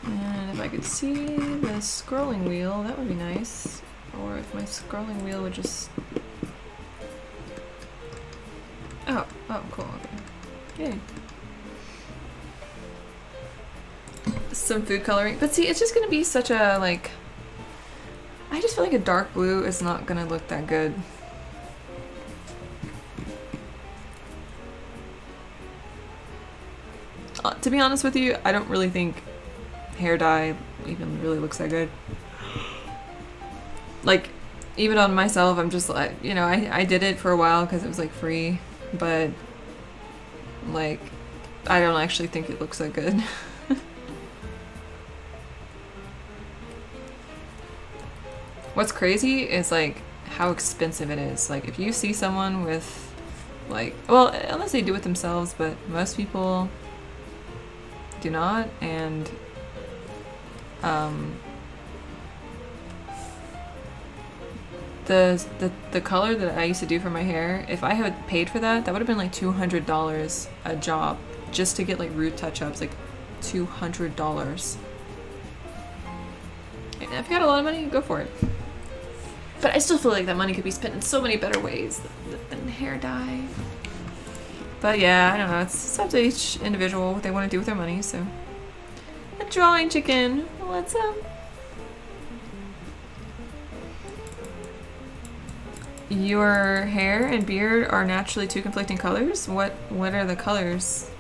And if I could see the scrolling wheel, that would be nice. Or if my scrolling wheel would just... Oh, cool, okay. Yay. Some food coloring. But see, it's just gonna be such a, like... I just feel like a dark blue is not gonna look that good. To be honest with you, I don't really think hair dye even really looks that good. Like, even on myself, I'm just like, you know, I did it for a while because it was like free, but like, I don't actually think it looks that good. What's crazy is like how expensive it is. Like if you see someone with like, well, unless they do it themselves, but most people do not, and the color that I used to do for my hair, if I had paid for that, that would have been like $200 a job just to get like root touch-ups, like $200. If you got a lot of money, go for it. But I still feel like that money could be spent in so many better ways than hair dye. But yeah, I don't know. It's up to each individual what they want to do with their money. So, a drawing chicken. What's up? Your hair and beard are naturally two conflicting colors. What are the colors?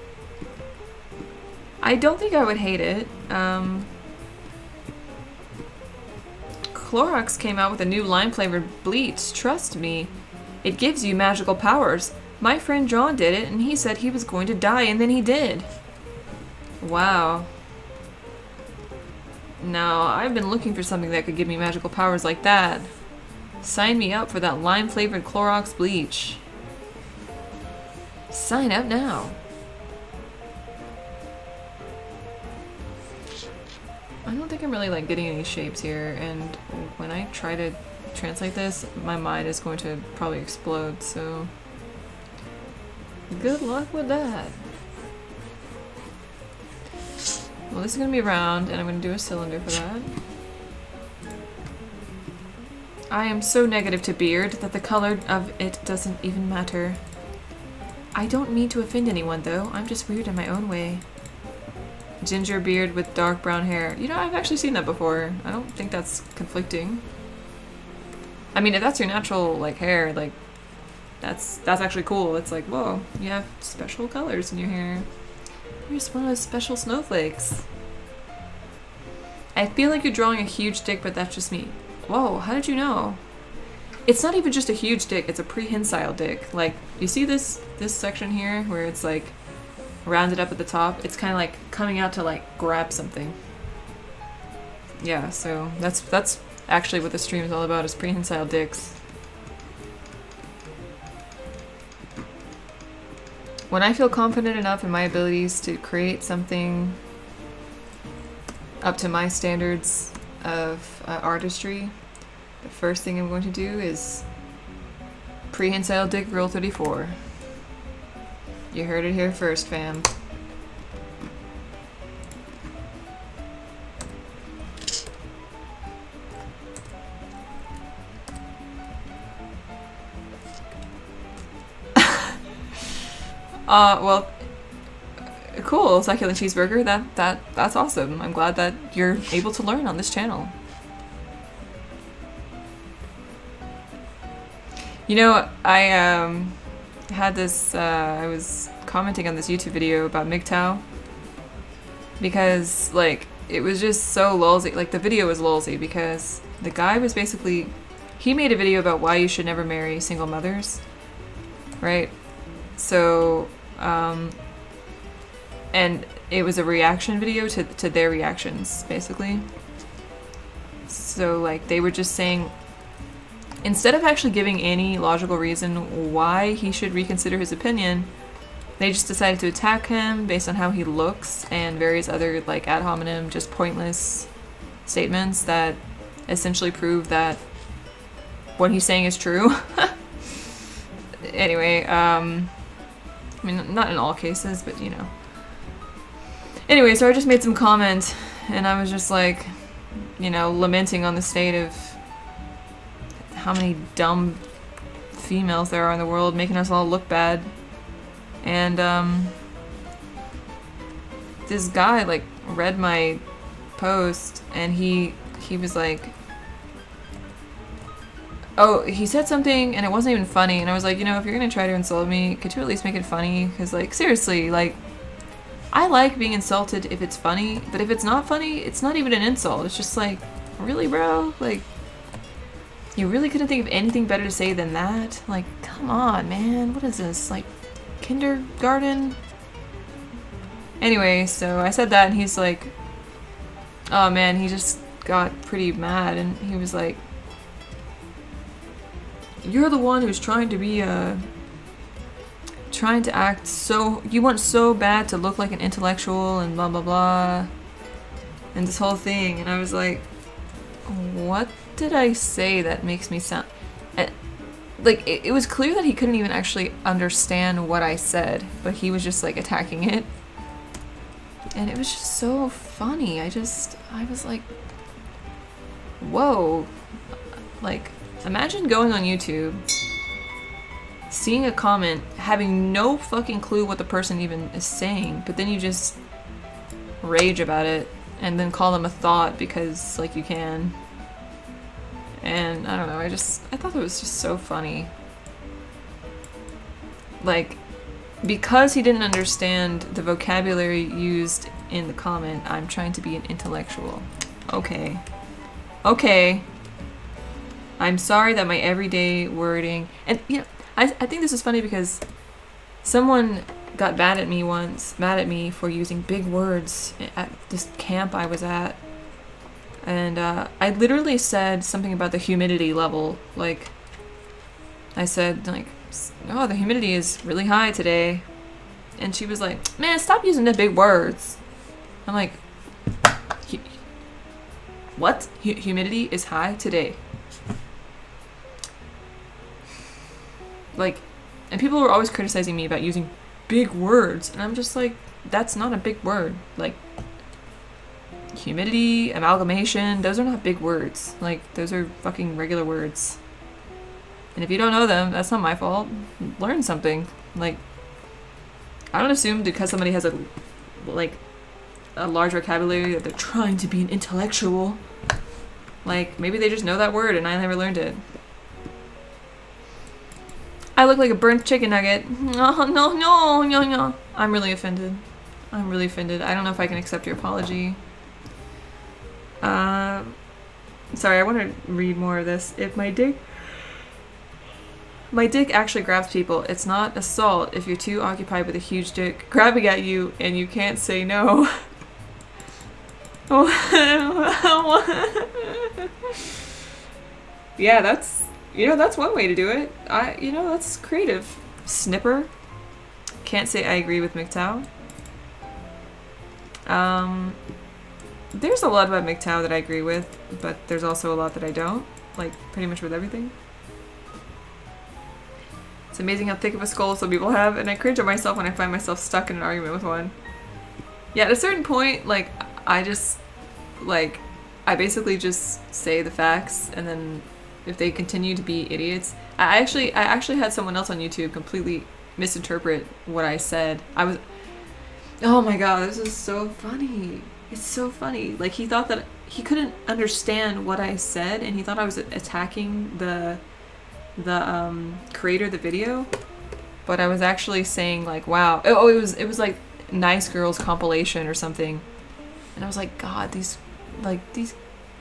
I don't think I would hate it. Clorox came out with a new lime-flavored bleach. Trust me, it gives you magical powers. My friend John did it, and he said he was going to die, and then he did. Wow. Now, I've been looking for something that could give me magical powers like that. Sign me up for that lime-flavored Clorox bleach. Sign up now. I don't think I'm really like getting any shapes here, and when I try to translate this, my mind is going to probably explode, so good luck with that. Well, this is going to be round, and I'm going to do a cylinder for that. I am so negative to beard that the color of it doesn't even matter. I don't mean to offend anyone, though. I'm just weird in my own way. Ginger beard with dark brown hair. You know, I've actually seen that before. I don't think that's conflicting. I mean, if that's your natural, like, hair, like, that's actually cool. It's like, whoa, you have special colors in your hair. You're just one of those special snowflakes. I feel like you're drawing a huge dick, but that's just me. Whoa, how did you know? It's not even just a huge dick, it's a prehensile dick. Like, you see this section here where it's like rounded up at the top? It's kind of like coming out to like grab something. Yeah, so that's actually what the stream is all about, is prehensile dicks. When I feel confident enough in my abilities to create something up to my standards of artistry, the first thing I'm going to do is prehensile dick rule 34. You heard it here first, fam. Well, cool, succulent cheeseburger. That's awesome. I'm glad that you're able to learn on this channel. You know, I had this, I was commenting on this YouTube video about MGTOW because, like, it was just so lulzy. Like, the video was lulzy because the guy was basically, he made a video about why you should never marry single mothers, right? So, and it was a reaction video to their reactions, basically. So, like, they were just saying, instead of actually giving any logical reason why he should reconsider his opinion, they just decided to attack him based on how he looks and various other, like, ad hominem, just pointless statements that essentially prove that what he's saying is true. Anyway, I mean, not in all cases, but, you know. Anyway, so I just made some comment, and I was just, like, you know, lamenting on the state of how many dumb females there are in the world, making us all look bad. And this guy like read my post, and he was like, oh, he said something and it wasn't even funny, and I was like, you know, if you're gonna try to insult me, could you at least make it funny? Because, like, seriously, like, I like being insulted if it's funny, but if it's not funny, it's not even an insult. It's just like, really, bro? Like, you really couldn't think of anything better to say than that? Like, come on, man. What is this? Like, kindergarten? Anyway, so I said that, and he's like, oh man, he just got pretty mad, and he was like, you're the one who's trying to be trying to act so, you want so bad to look like an intellectual and blah blah blah, and this whole thing. And I was like, what did I say that makes me sound like, it was clear that he couldn't even actually understand what I said, but he was just like attacking it, and it was just so funny. I was like, whoa. Like, imagine going on YouTube, seeing a comment, having no fucking clue what the person even is saying, but then you just rage about it and then call them a thought because, like, you can. And I don't know, I thought it was just so funny. Like, because he didn't understand the vocabulary used in the comment, I'm trying to be an intellectual. Okay. Okay. I'm sorry that my everyday wording... And, you know, I think this is funny because someone got mad at me for using big words at this camp I was at. And I literally said something about the humidity level. Like, I said, like, oh, the humidity is really high today. And she was like, man, stop using the big words. I'm like, what? Humidity is high today. Like, and people were always criticizing me about using big words. And I'm just like, that's not a big word. Like, humidity, amalgamation, those are not big words. Like, those are fucking regular words. And if you don't know them, that's not my fault. Learn something. Like, I don't assume because somebody has a large vocabulary that they're trying to be an intellectual. Like, maybe they just know that word and I never learned it. I look like a burnt chicken nugget. No. I'm really offended. I don't know if I can accept your apology. Sorry, I want to read more of this. If my dick actually grabs people, it's not assault if you're too occupied with a huge dick grabbing at you and you can't say no. Yeah, that's one way to do it. That's creative. Snipper. Can't say I agree with MGTOW. There's a lot about MGTOW that I agree with, but there's also a lot that I don't. Like, pretty much with everything. It's amazing how thick of a skull some people have, and I cringe at myself when I find myself stuck in an argument with one. Yeah, at a certain point, like, I basically just say the facts, and then if they continue to be idiots... I actually had someone else on YouTube completely misinterpret what I said. Oh my god, this is so funny. It's so funny. Like, he thought that he couldn't understand what I said, and he thought I was attacking the creator of the video, but I was actually saying, like, wow. Oh, it was like Nice Girls compilation or something, and I was like, God, these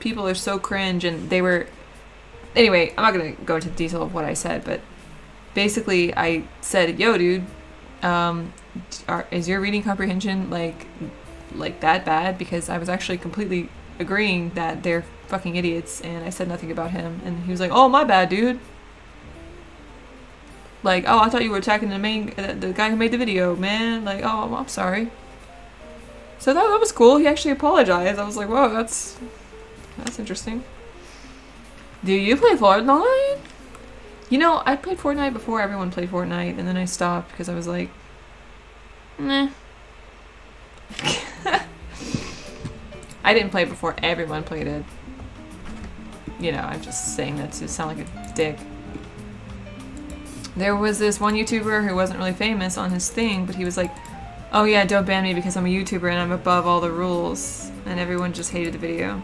people are so cringe, and they were. Anyway, I'm not gonna go into the detail of what I said, but basically I said, yo, dude, is your reading comprehension like that bad? Because I was actually completely agreeing that they're fucking idiots, and I said nothing about him, and he was like, oh, my bad, dude. Like, oh, I thought you were attacking the guy who made the video, man. Like, oh, I'm sorry. So that was cool. He actually apologized. I was like, whoa, that's interesting. Do you play Fortnite? You know, I played Fortnite before everyone played Fortnite, and then I stopped because I was like, nah. I didn't play before everyone played it. You know, I'm just saying that to sound like a dick. There was this one YouTuber who wasn't really famous on his thing, but he was like, oh yeah, don't ban me because I'm a YouTuber and I'm above all the rules. And everyone just hated the video.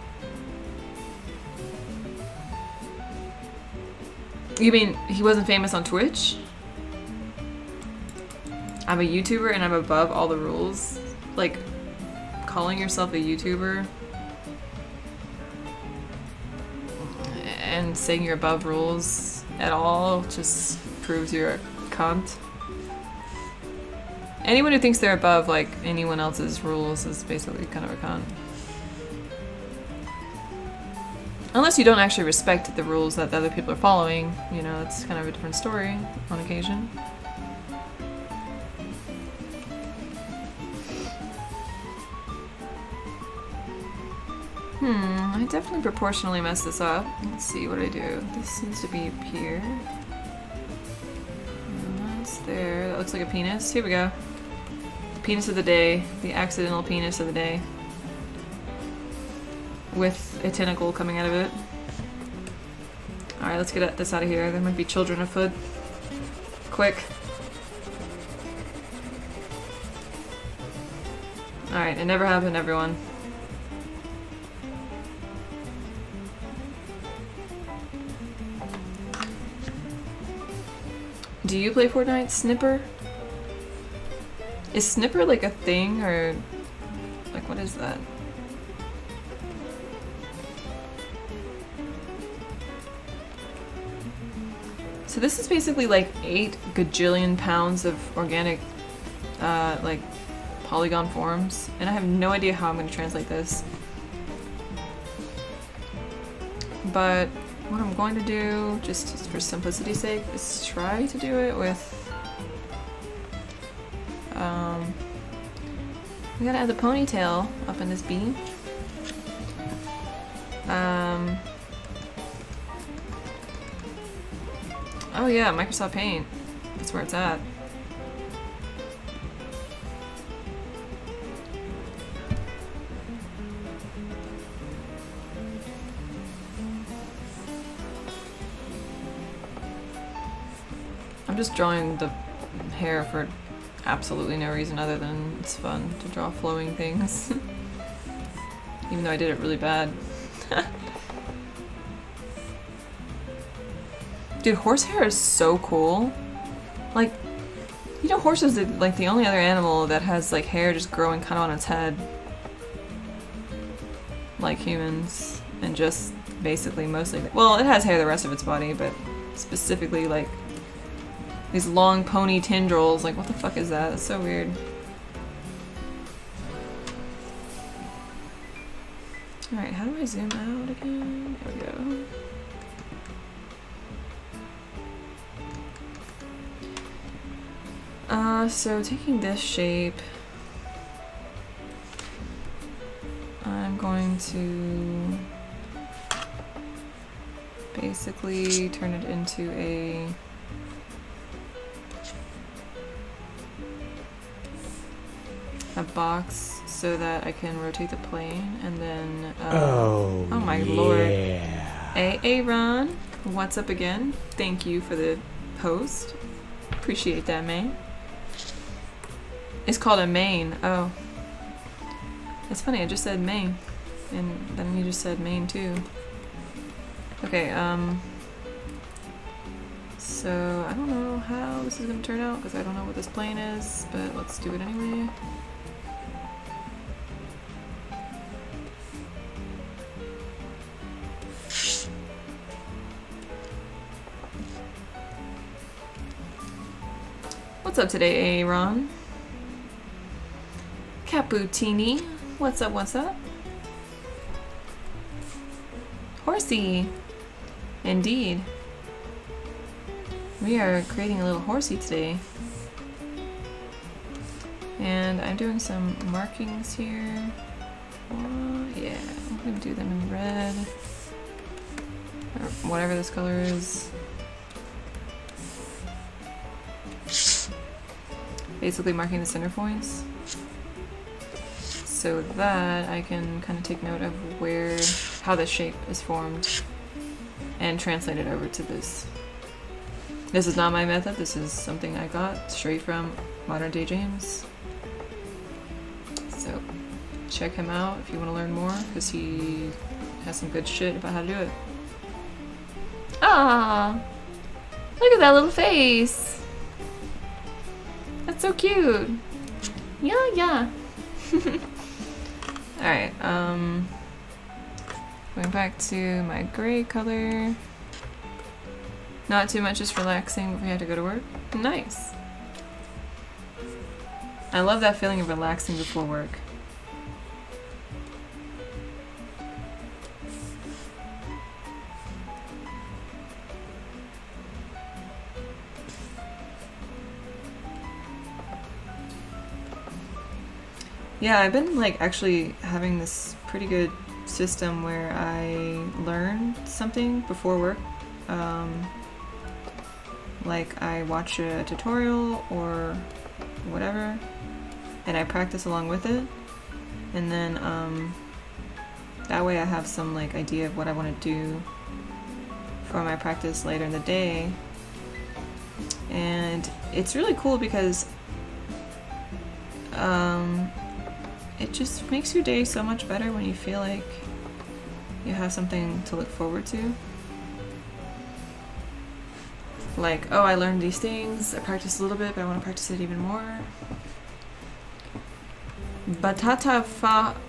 You mean he wasn't famous on Twitch? I'm a YouTuber and I'm above all the rules? Like, calling yourself a YouTuber and saying you're above rules at all just proves you're a cunt. Anyone who thinks they're above, like, anyone else's rules is basically kind of a cunt. Unless you don't actually respect the rules that the other people are following, you know, it's kind of a different story on occasion. I definitely proportionally messed this up. Let's see what I do. This needs to be up here. And that's there. That looks like a penis. Here we go. Penis of the day. The accidental penis of the day. with a tentacle coming out of it. Alright, let's get this out of here. There might be children afoot. Quick. Alright, it never happened, everyone. Do you play Fortnite, Snipper? Is Snipper like a thing, or like what is that? So this is basically like 8 gajillion pounds of organic, like polygon forms, and I have no idea how I'm going to translate this. But what I'm going to do, just for simplicity's sake, is try to do it with, we gotta add the ponytail up in this beam. Oh yeah, Microsoft Paint. That's where it's at. I'm just drawing the hair for absolutely no reason other than it's fun to draw flowing things. Even though I did it really bad. Dude, horsehair is so cool. Like, you know, horses are like the only other animal that has like hair just growing kind of on its head. Like humans. And just basically mostly, well, it has hair the rest of its body, but specifically like these long pony tendrils. Like, what the fuck is that? That's so weird. Alright, how do I zoom out again? There we go. So taking this shape, I'm going to basically turn it into a box so that I can rotate the plane, and then oh my lord. Hey Aaron, what's up again? Thank you for the post. Appreciate that, man. It's called a main. Oh. It's funny, I just said main. And then you just said main too. Okay, so I don't know how this is gonna turn out because I don't know what this plane is, but let's do it anyway. What's up today, Aaron? Cappuccini. What's up, what's up? Horsey. Indeed. We are creating a little horsey today. And I'm doing some markings here. Oh, yeah, I'm gonna do them in red. Or whatever this color is. Basically marking the center points. So that I can kind of take note of how the shape is formed and translate it over to this. This is not my method, this is something I got straight from Modern Day James. So check him out if you want to learn more, because he has some good shit about how to do it. Ah, look at that little face. That's so cute. Yeah, yeah. Alright, going back to my gray color. Not too much, just relaxing before you have to go to work. Nice. I love that feeling of relaxing before work. Yeah, I've been like actually having this pretty good system where I learn something before work. Like I watch a tutorial or whatever and I practice along with it, and then That way I have some like idea of what I want to do for my practice later in the day. And it's really cool because it just makes your day so much better when you feel like you have something to look forward to. Like, oh, I learned these things, I practiced a little bit, but I want to practice it even more. Batata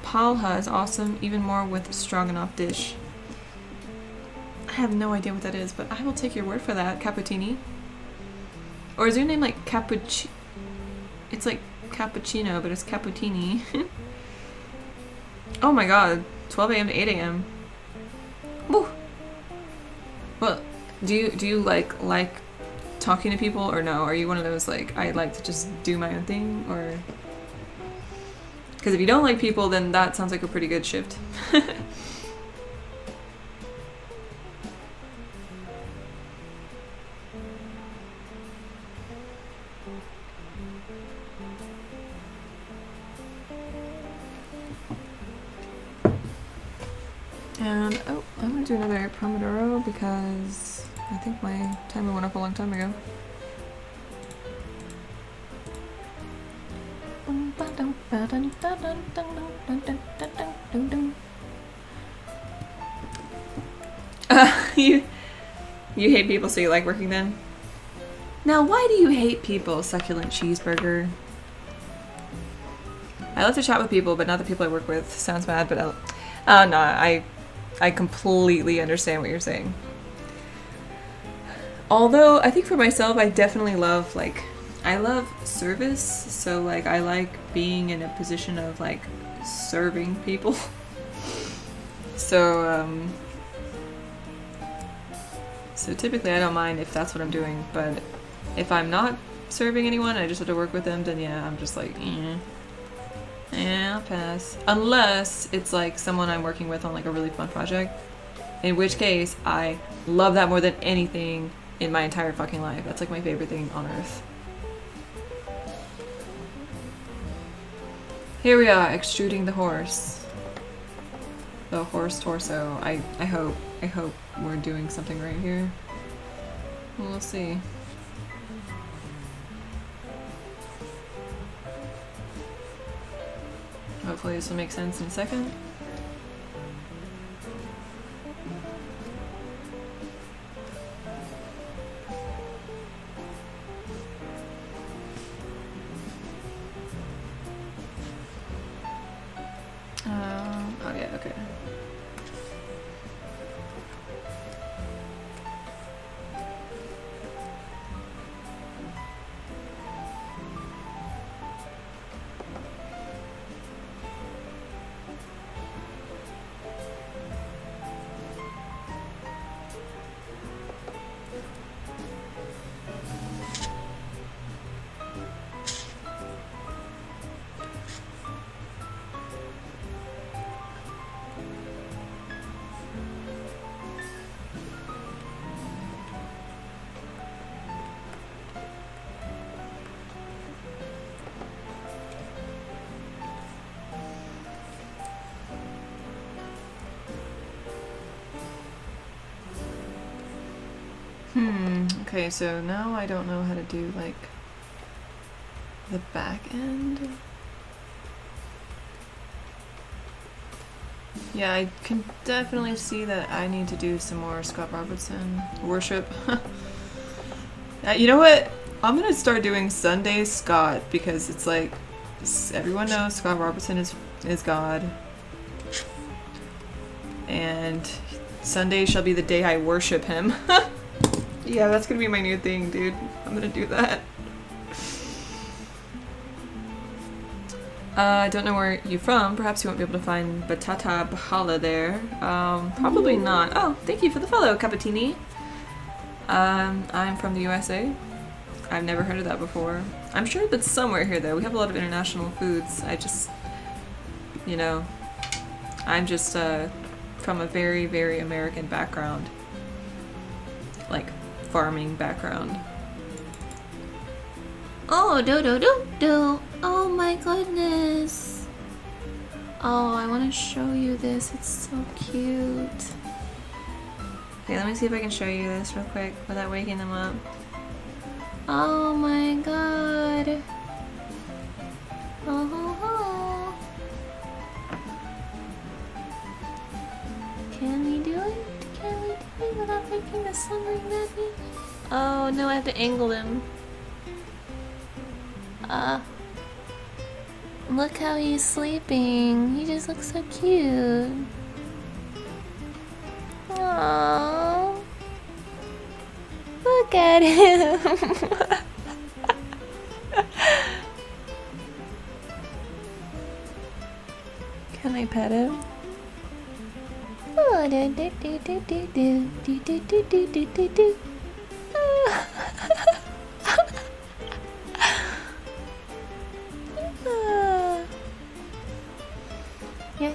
palha is awesome, even more with stroganoff dish. I have no idea what that is, but I will take your word for that, cappuccini. Or is your name like cappuccino? It's like cappuccino, but it's cappuccini. Oh my god, 12 a.m. to 8 a.m. Woo! Well, do you like talking to people or no? Are you one of those like, I like to just do my own thing, or? Because if you don't like people, then that sounds like a pretty good shift. And, oh, I'm gonna do another Pomodoro because I think my timer went up a long time ago. You hate people, so you like working then? Now, why do you hate people, succulent cheeseburger? I love to chat with people, but not the people I work with. Sounds bad, but no, I completely understand what you're saying. Although, I think for myself, I definitely love, like, I love service, so, like, I like being in a position of, like, serving people. So typically I don't mind if that's what I'm doing, but if I'm not serving anyone, I just have to work with them, then yeah, I'm just like, I'll pass. Unless it's like someone I'm working with on like a really fun project, in which case I love that more than anything in my entire fucking life. That's like my favorite thing on earth. Here we are, extruding the horse. The horse torso. I hope we're doing something right here. We'll see. Hopefully this will make sense in a second. Oh yeah, okay. Okay, so now I don't know how to do, like, the back end. Yeah, I can definitely see that I need to do some more Scott Robertson worship. You know what? I'm gonna start doing Sunday Scott, because it's like, everyone knows Scott Robertson is God. And Sunday shall be the day I worship him. Yeah, that's gonna be my new thing, dude. I'm gonna do that. I don't know where you're from. Perhaps you won't be able to find Batata Bahala there. Probably not. Oh, thank you for the follow, Cappuccini. I'm from the USA. I've never heard of that before. I'm sure that's somewhere here, though. We have a lot of international foods. I just, you know, I'm just from a very, very American background. Like, farming background. Oh, do. Oh my goodness. Oh, I want to show you this. It's so cute. Okay, let me see if I can show you this real quick without waking them up. Oh my god. Oh. Can we do it? Can we do it without making the sun ring at me? Oh no, I have to angle them. Look how he's sleeping. He just looks so cute. Aww. Look at him. Can I pet him? Oh, do do do do do do do do do do do do. Yeah.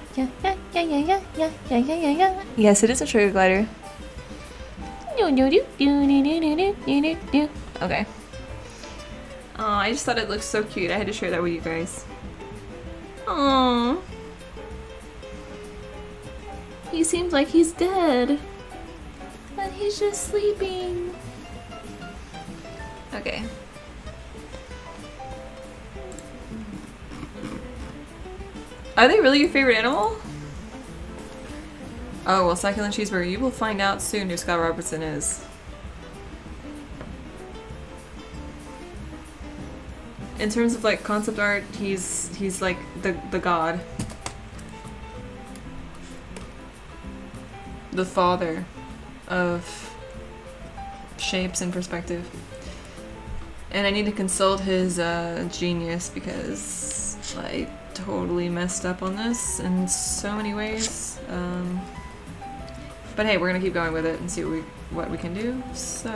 Yes, it is a sugar glider. Okay. Oh, I just thought it looked so cute. I had to share that with you guys. Aww. He seems like he's dead. But he's just sleeping. Okay. Are they really your favorite animal? Oh, well, Succulent Cheeseburger, you will find out soon who Scott Robertson is. In terms of like concept art, he's like the god. The father of shapes and perspective. And I need to consult his genius because I totally messed up on this in so many ways. But hey, we're gonna keep going with it and see what we can do. So,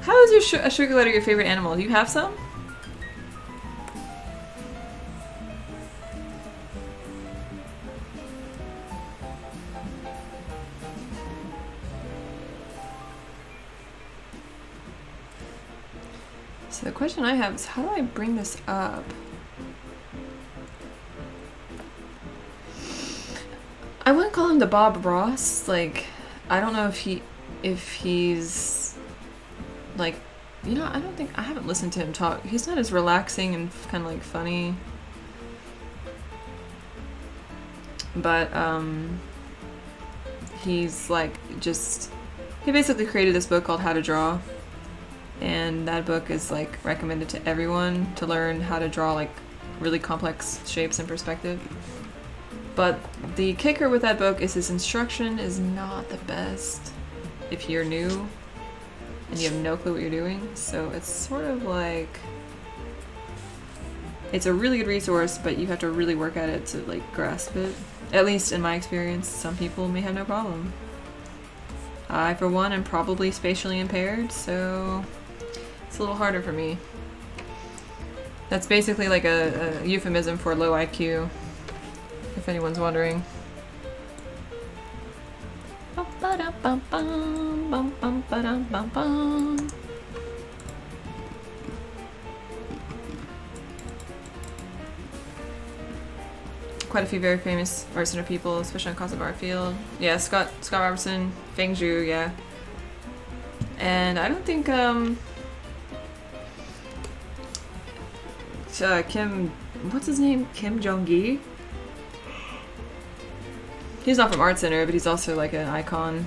how is your a sugar glider your favorite animal? Do you have some? So the question I have is, how do I bring this up? I wouldn't call him the Bob Ross. Like, I don't know if he's like, you know, I haven't listened to him talk. He's not as relaxing and kind of like funny. But he's like he basically created this book called How to Draw. And that book is like recommended to everyone to learn how to draw like really complex shapes and perspective. But the kicker with that book is his instruction is not the best if you're new and you have no clue what you're doing. So it's sort of like, it's a really good resource, but you have to really work at it to like grasp it. At least in my experience, some people may have no problem. I, for one, am probably spatially impaired, so it's a little harder for me. That's basically like a euphemism for low IQ. If anyone's wondering. Quite a few very famous art center people, especially on concept art field. Yeah, Scott Robertson, Feng Zhu, yeah. And I don't think Kim, what's his name? Kim Jong-gi? He's not from Art Center, but he's also like an icon.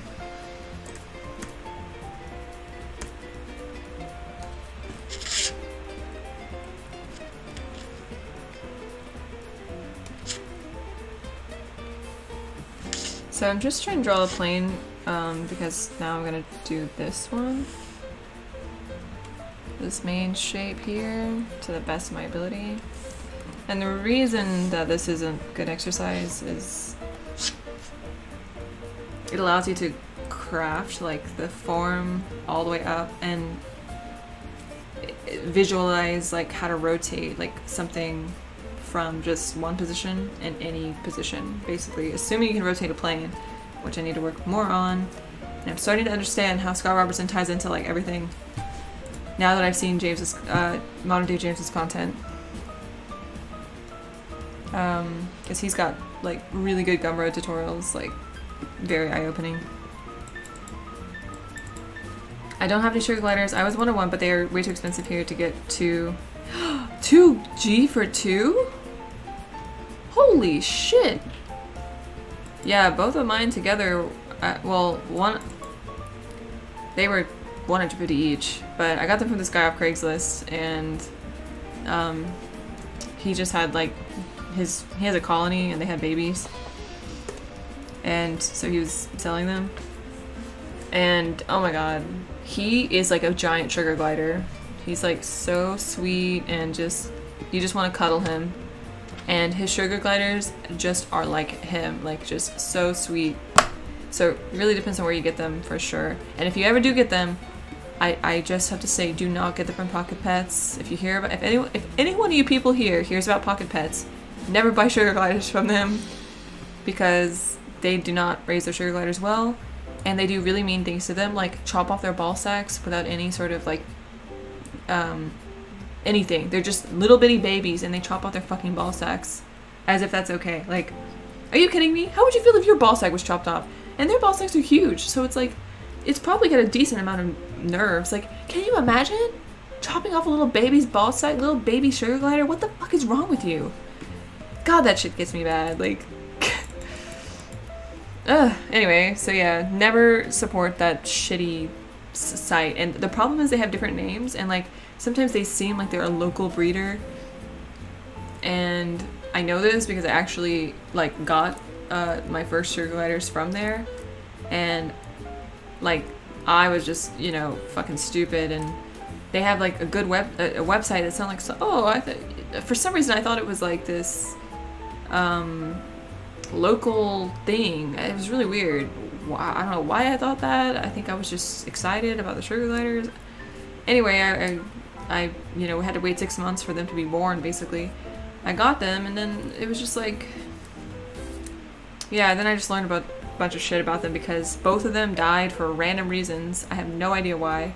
So I'm just trying to draw a plane because now I'm gonna do this one. This main shape here to the best of my ability. And the reason that this isn't good exercise is it allows you to craft like the form all the way up and visualize like how to rotate like something from just one position in any position, basically, assuming you can rotate a plane, which I need to work more on. And I'm starting to understand how Scott Robertson ties into like everything now that I've seen James's modern day James's content. because he's got like really good Gumroad tutorials, like very eye-opening. I don't have any sugar gliders. I was 101, but they are way too expensive here to get to. 2G for 2? Holy shit! Yeah, both of mine together, well, they were 150 each, but I got them from this guy off Craigslist, and he just had like he has a colony and they had babies, and so he was selling them, and oh my god, he is like a giant sugar glider. He's like so sweet and you just want to cuddle him. And his sugar gliders just are like him, like just so sweet. So it really depends on where you get them for sure. And if you ever do get them, I just have to say, do not get them from Pocket Pets. If you hear about, if any one of you people here hears about Pocket Pets, never buy sugar gliders from them, because they do not raise their sugar gliders well, and they do really mean things to them, like chop off their ball sacks without any sort of like anything. They're just little bitty babies and they chop off their fucking ball sacks as if that's okay. Like, are you kidding me? How would you feel if your ball sack was chopped off? And their ball sacks are huge, so it's like, it's probably got a decent amount of nerves. Like, can you imagine chopping off a little baby's ball sack, little baby sugar glider? What the fuck is wrong with you? God, that shit gets me bad. Like, anyway, so yeah, never support that shitty site. And the problem is they have different names, and like sometimes they seem like they're a local breeder, and I know this because I actually like got my first sugar gliders from there, and like I was just, you know, fucking stupid, and they have like a good a website that sounded like for some reason I thought it was like this local thing. It was really weird. I don't know why I thought that. I think I was just excited about the sugar gliders. Anyway, I you know, had to wait 6 months for them to be born, basically. I got them, and then it was just like, yeah, then I just learned about a bunch of shit about them because both of them died for random reasons. I have no idea why.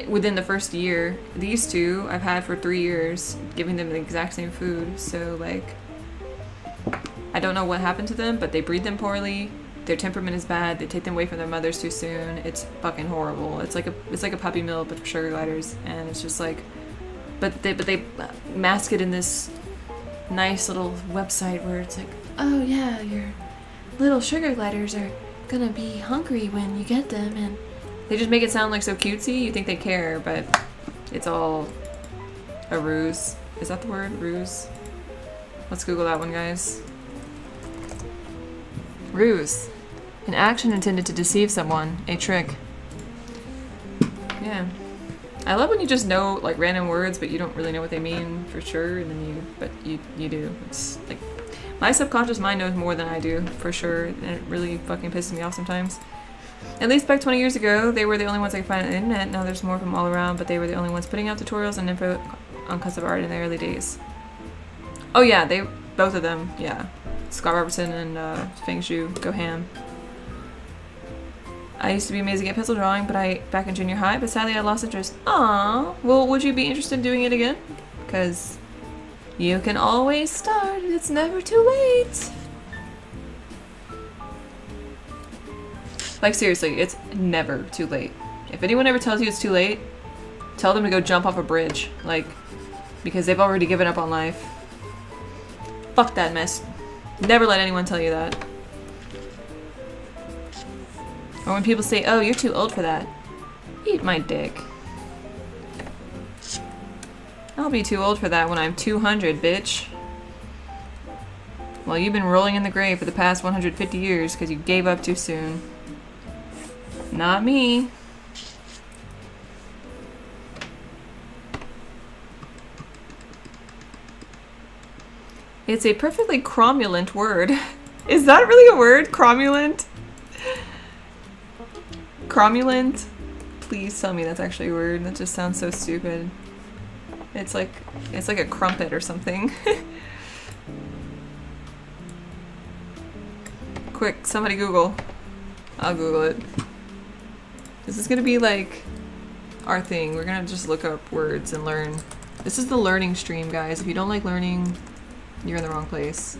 Within the first year. These two I've had for 3 years, giving them the exact same food, so like, I don't know what happened to them, but they breed them poorly. Their temperament is bad. They take them away from their mothers too soon. It's fucking horrible. It's like a puppy mill, but for sugar gliders, and it's just like, but they mask it in this nice little website where it's like, oh yeah, your little sugar gliders are gonna be hungry when you get them, and they just make it sound like so cutesy. You think they care, but it's all a ruse. Is that the word? Ruse? Let's Google that one, guys. Ruse. An action intended to deceive someone. A trick. Yeah. I love when you just know like random words, but you don't really know what they mean for sure, and then you do. It's like, my subconscious mind knows more than I do, for sure, and it really fucking pisses me off sometimes. At least back 20 years ago, they were the only ones I could find on the internet. Now there's more of them all around, but they were the only ones putting out tutorials and info on custom art in the early days. Oh yeah, both of them, yeah. Scott Robertson and Feng Shu go ham. I used to be amazing at pencil drawing, back in junior high, but sadly I lost interest. Aww. Well, would you be interested in doing it again? Because you can always start. It's never too late. Like, seriously, it's never too late. If anyone ever tells you it's too late, tell them to go jump off a bridge. Like, because they've already given up on life. Fuck that mess. Never let anyone tell you that. Or when people say, oh, you're too old for that. Eat my dick. I'll be too old for that when I'm 200, bitch. Well, you've been rolling in the grave for the past 150 years because you gave up too soon. Not me. It's a perfectly cromulent word. Is that really a word? Cromulent? Cromulent? Please tell me that's actually a word. That just sounds so stupid. It's like a crumpet or something. Quick, somebody Google. I'll Google it. This is gonna be like our thing. We're gonna just look up words and learn. This is the learning stream, guys. If you don't like learning, You're in the wrong place.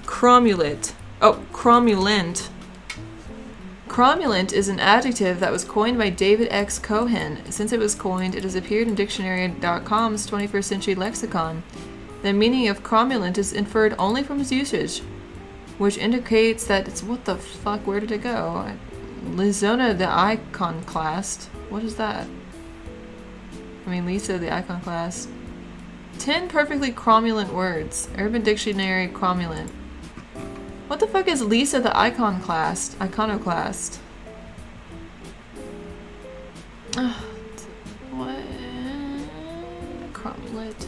Cromulent. Oh, cromulent. Cromulent is an adjective that was coined by David X. Cohen. Since it was coined, it has appeared in Dictionary.com's 21st century lexicon. The meaning of cromulent is inferred only from its usage, which indicates that it's... What the fuck? Where did it go? Lizona the iconoclast. What is that? I mean, Lisa the iconoclast. 10 perfectly cromulent words. Urban Dictionary cromulent. What the fuck is Lisa the iconoclast? Iconoclast. What? Cromulent.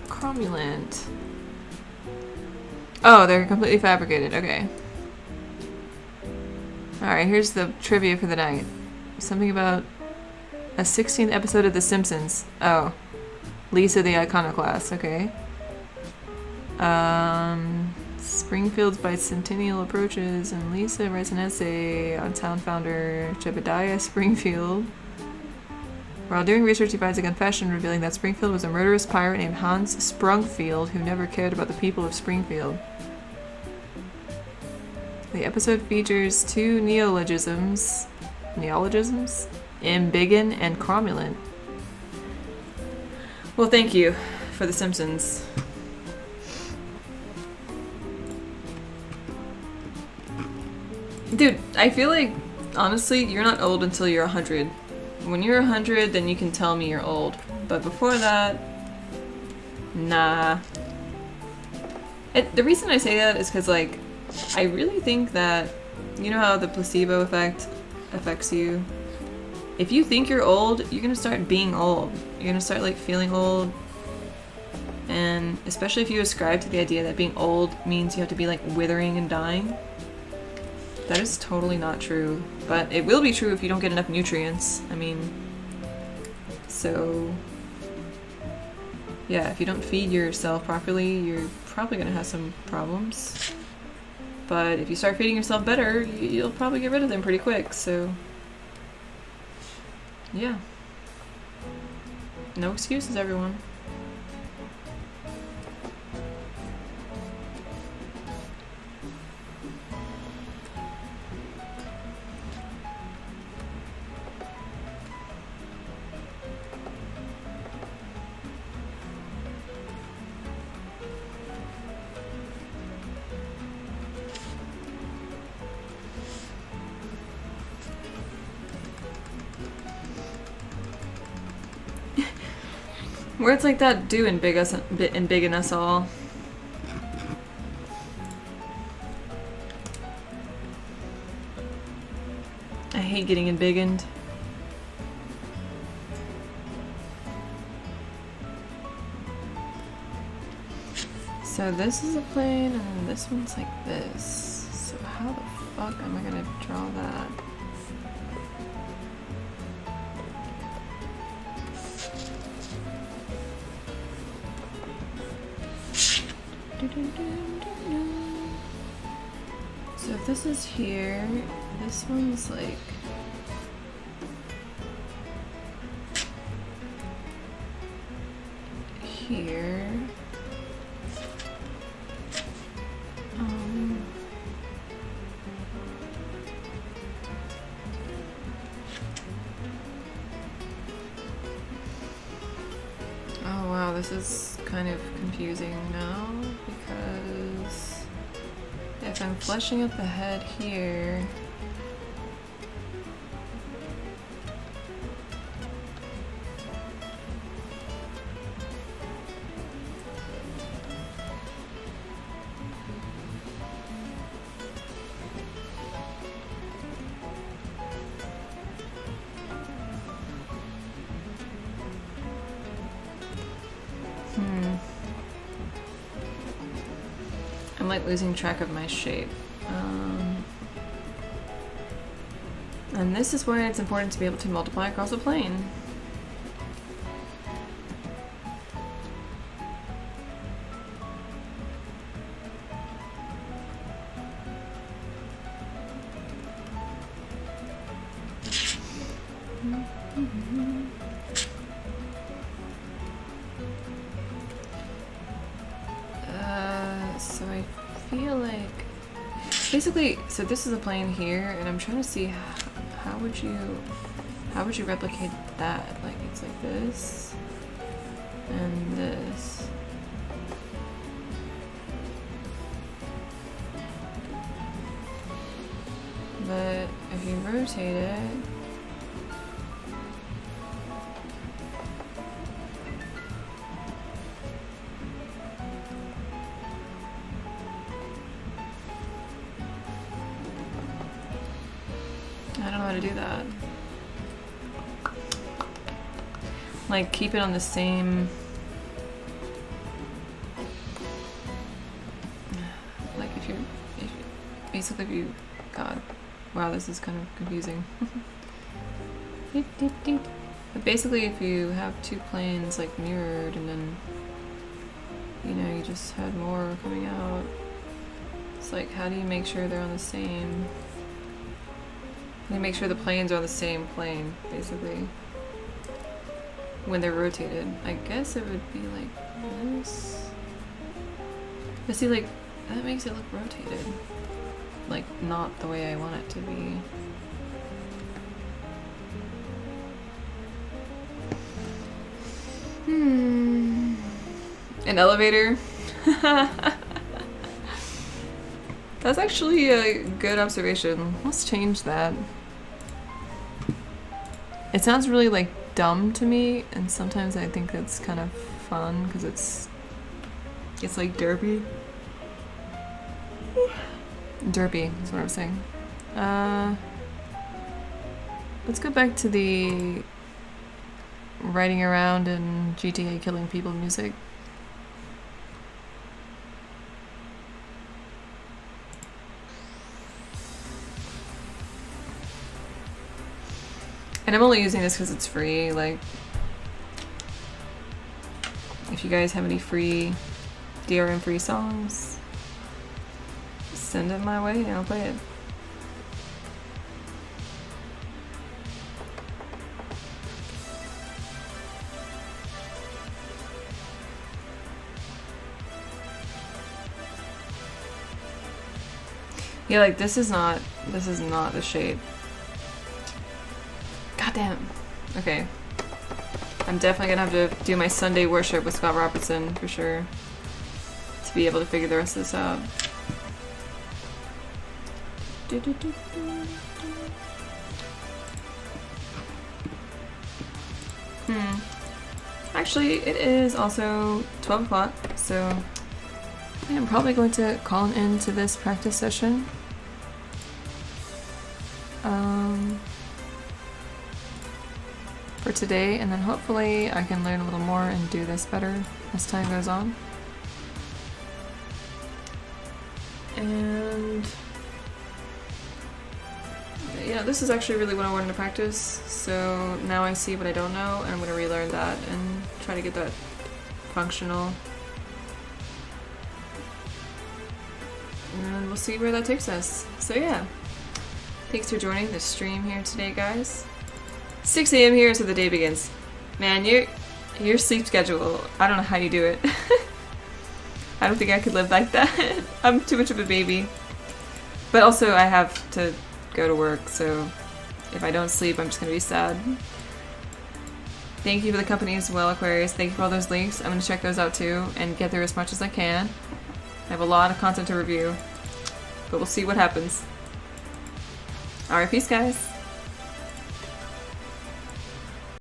Cromulent. Oh, they're completely fabricated. Okay. Alright, here's the trivia for the night. Something about a 16th episode of The Simpsons. Oh. Lisa the iconoclast. Okay. Springfield's bicentennial approaches, and Lisa writes an essay on town founder Jebediah Springfield. While doing research, he finds a confession revealing that Springfield was a murderous pirate named Hans Sprungfield who never cared about the people of Springfield. The episode features two neologisms, embiggen and cromulent. Well, thank you for The Simpsons. Dude, I feel like, honestly, you're not old until you're 100. When you're 100, then you can tell me you're old. But before that, nah. The reason I say that is because, like, I really think that, you know how the placebo effect affects you? If you think you're old, you're gonna start being old. You're gonna start, like, feeling old. And especially if you ascribe to the idea that being old means you have to be, like, withering and dying. That is totally not true, but it will be true if you don't get enough nutrients. I mean, so yeah, if you don't feed yourself properly, you're probably gonna have some problems. But if you start feeding yourself better, you'll probably get rid of them pretty quick, so yeah. No excuses, everyone. Words like that do embiggen us all. I hate getting embiggened. So this is a plane, and then this one's like this. So how the fuck am I gonna draw that? So if this is here, this one's like here. Oh wow, this is kind of confusing now because if I'm fleshing out the head here, I'm like losing track of my shape. And this is why it's important to be able to multiply across a plane. feel like basically, so this is a plane here, and I'm trying to see how would you replicate that? Like it's like this and this. But if you rotate it, I don't know how to do that. Like keep it on the same, like if you basically if you, God, wow, this is kind of confusing. But basically if you have two planes like mirrored and then, you know, you just had more coming out, it's like how do you make sure they're on the same, how do you make sure the planes are on the same plane basically when they're rotated? I guess it would be like this. But see, like, that makes it look rotated. Like, not the way I want it to be. An elevator? That's actually a good observation. Let's change that. It sounds really, like, dumb to me, and sometimes I think it's kind of fun, because it's like derpy. Derpy is what I'm saying. Let's go back to the riding around and GTA killing people music. And I'm only using this because it's free. Like, if you guys have any free DRM free songs, send it my way and I'll play it. Yeah, like this is not the shape. God damn. Okay. I'm definitely gonna have to do my Sunday worship with Scott Robertson for sure to be able to figure the rest of this out. Actually, it is also 12 o'clock, so I am probably going to call an end to this practice session. For today, and then hopefully I can learn a little more and do this better as time goes on. And yeah, this is actually really what I wanted to practice, so now I see what I don't know and I'm going to relearn that and try to get that functional. And we'll see where that takes us. So yeah, thanks for joining the stream here today, guys. 6 a.m. here, so the day begins. Man, your sleep schedule, I don't know how you do it. I don't think I could live like that. I'm too much of a baby. But also, I have to go to work, so if I don't sleep, I'm just gonna be sad. Thank you for the company as well, Aquarius. Thank you for all those links. I'm gonna check those out too, and get through as much as I can. I have a lot of content to review, but we'll see what happens. Alright, peace, guys.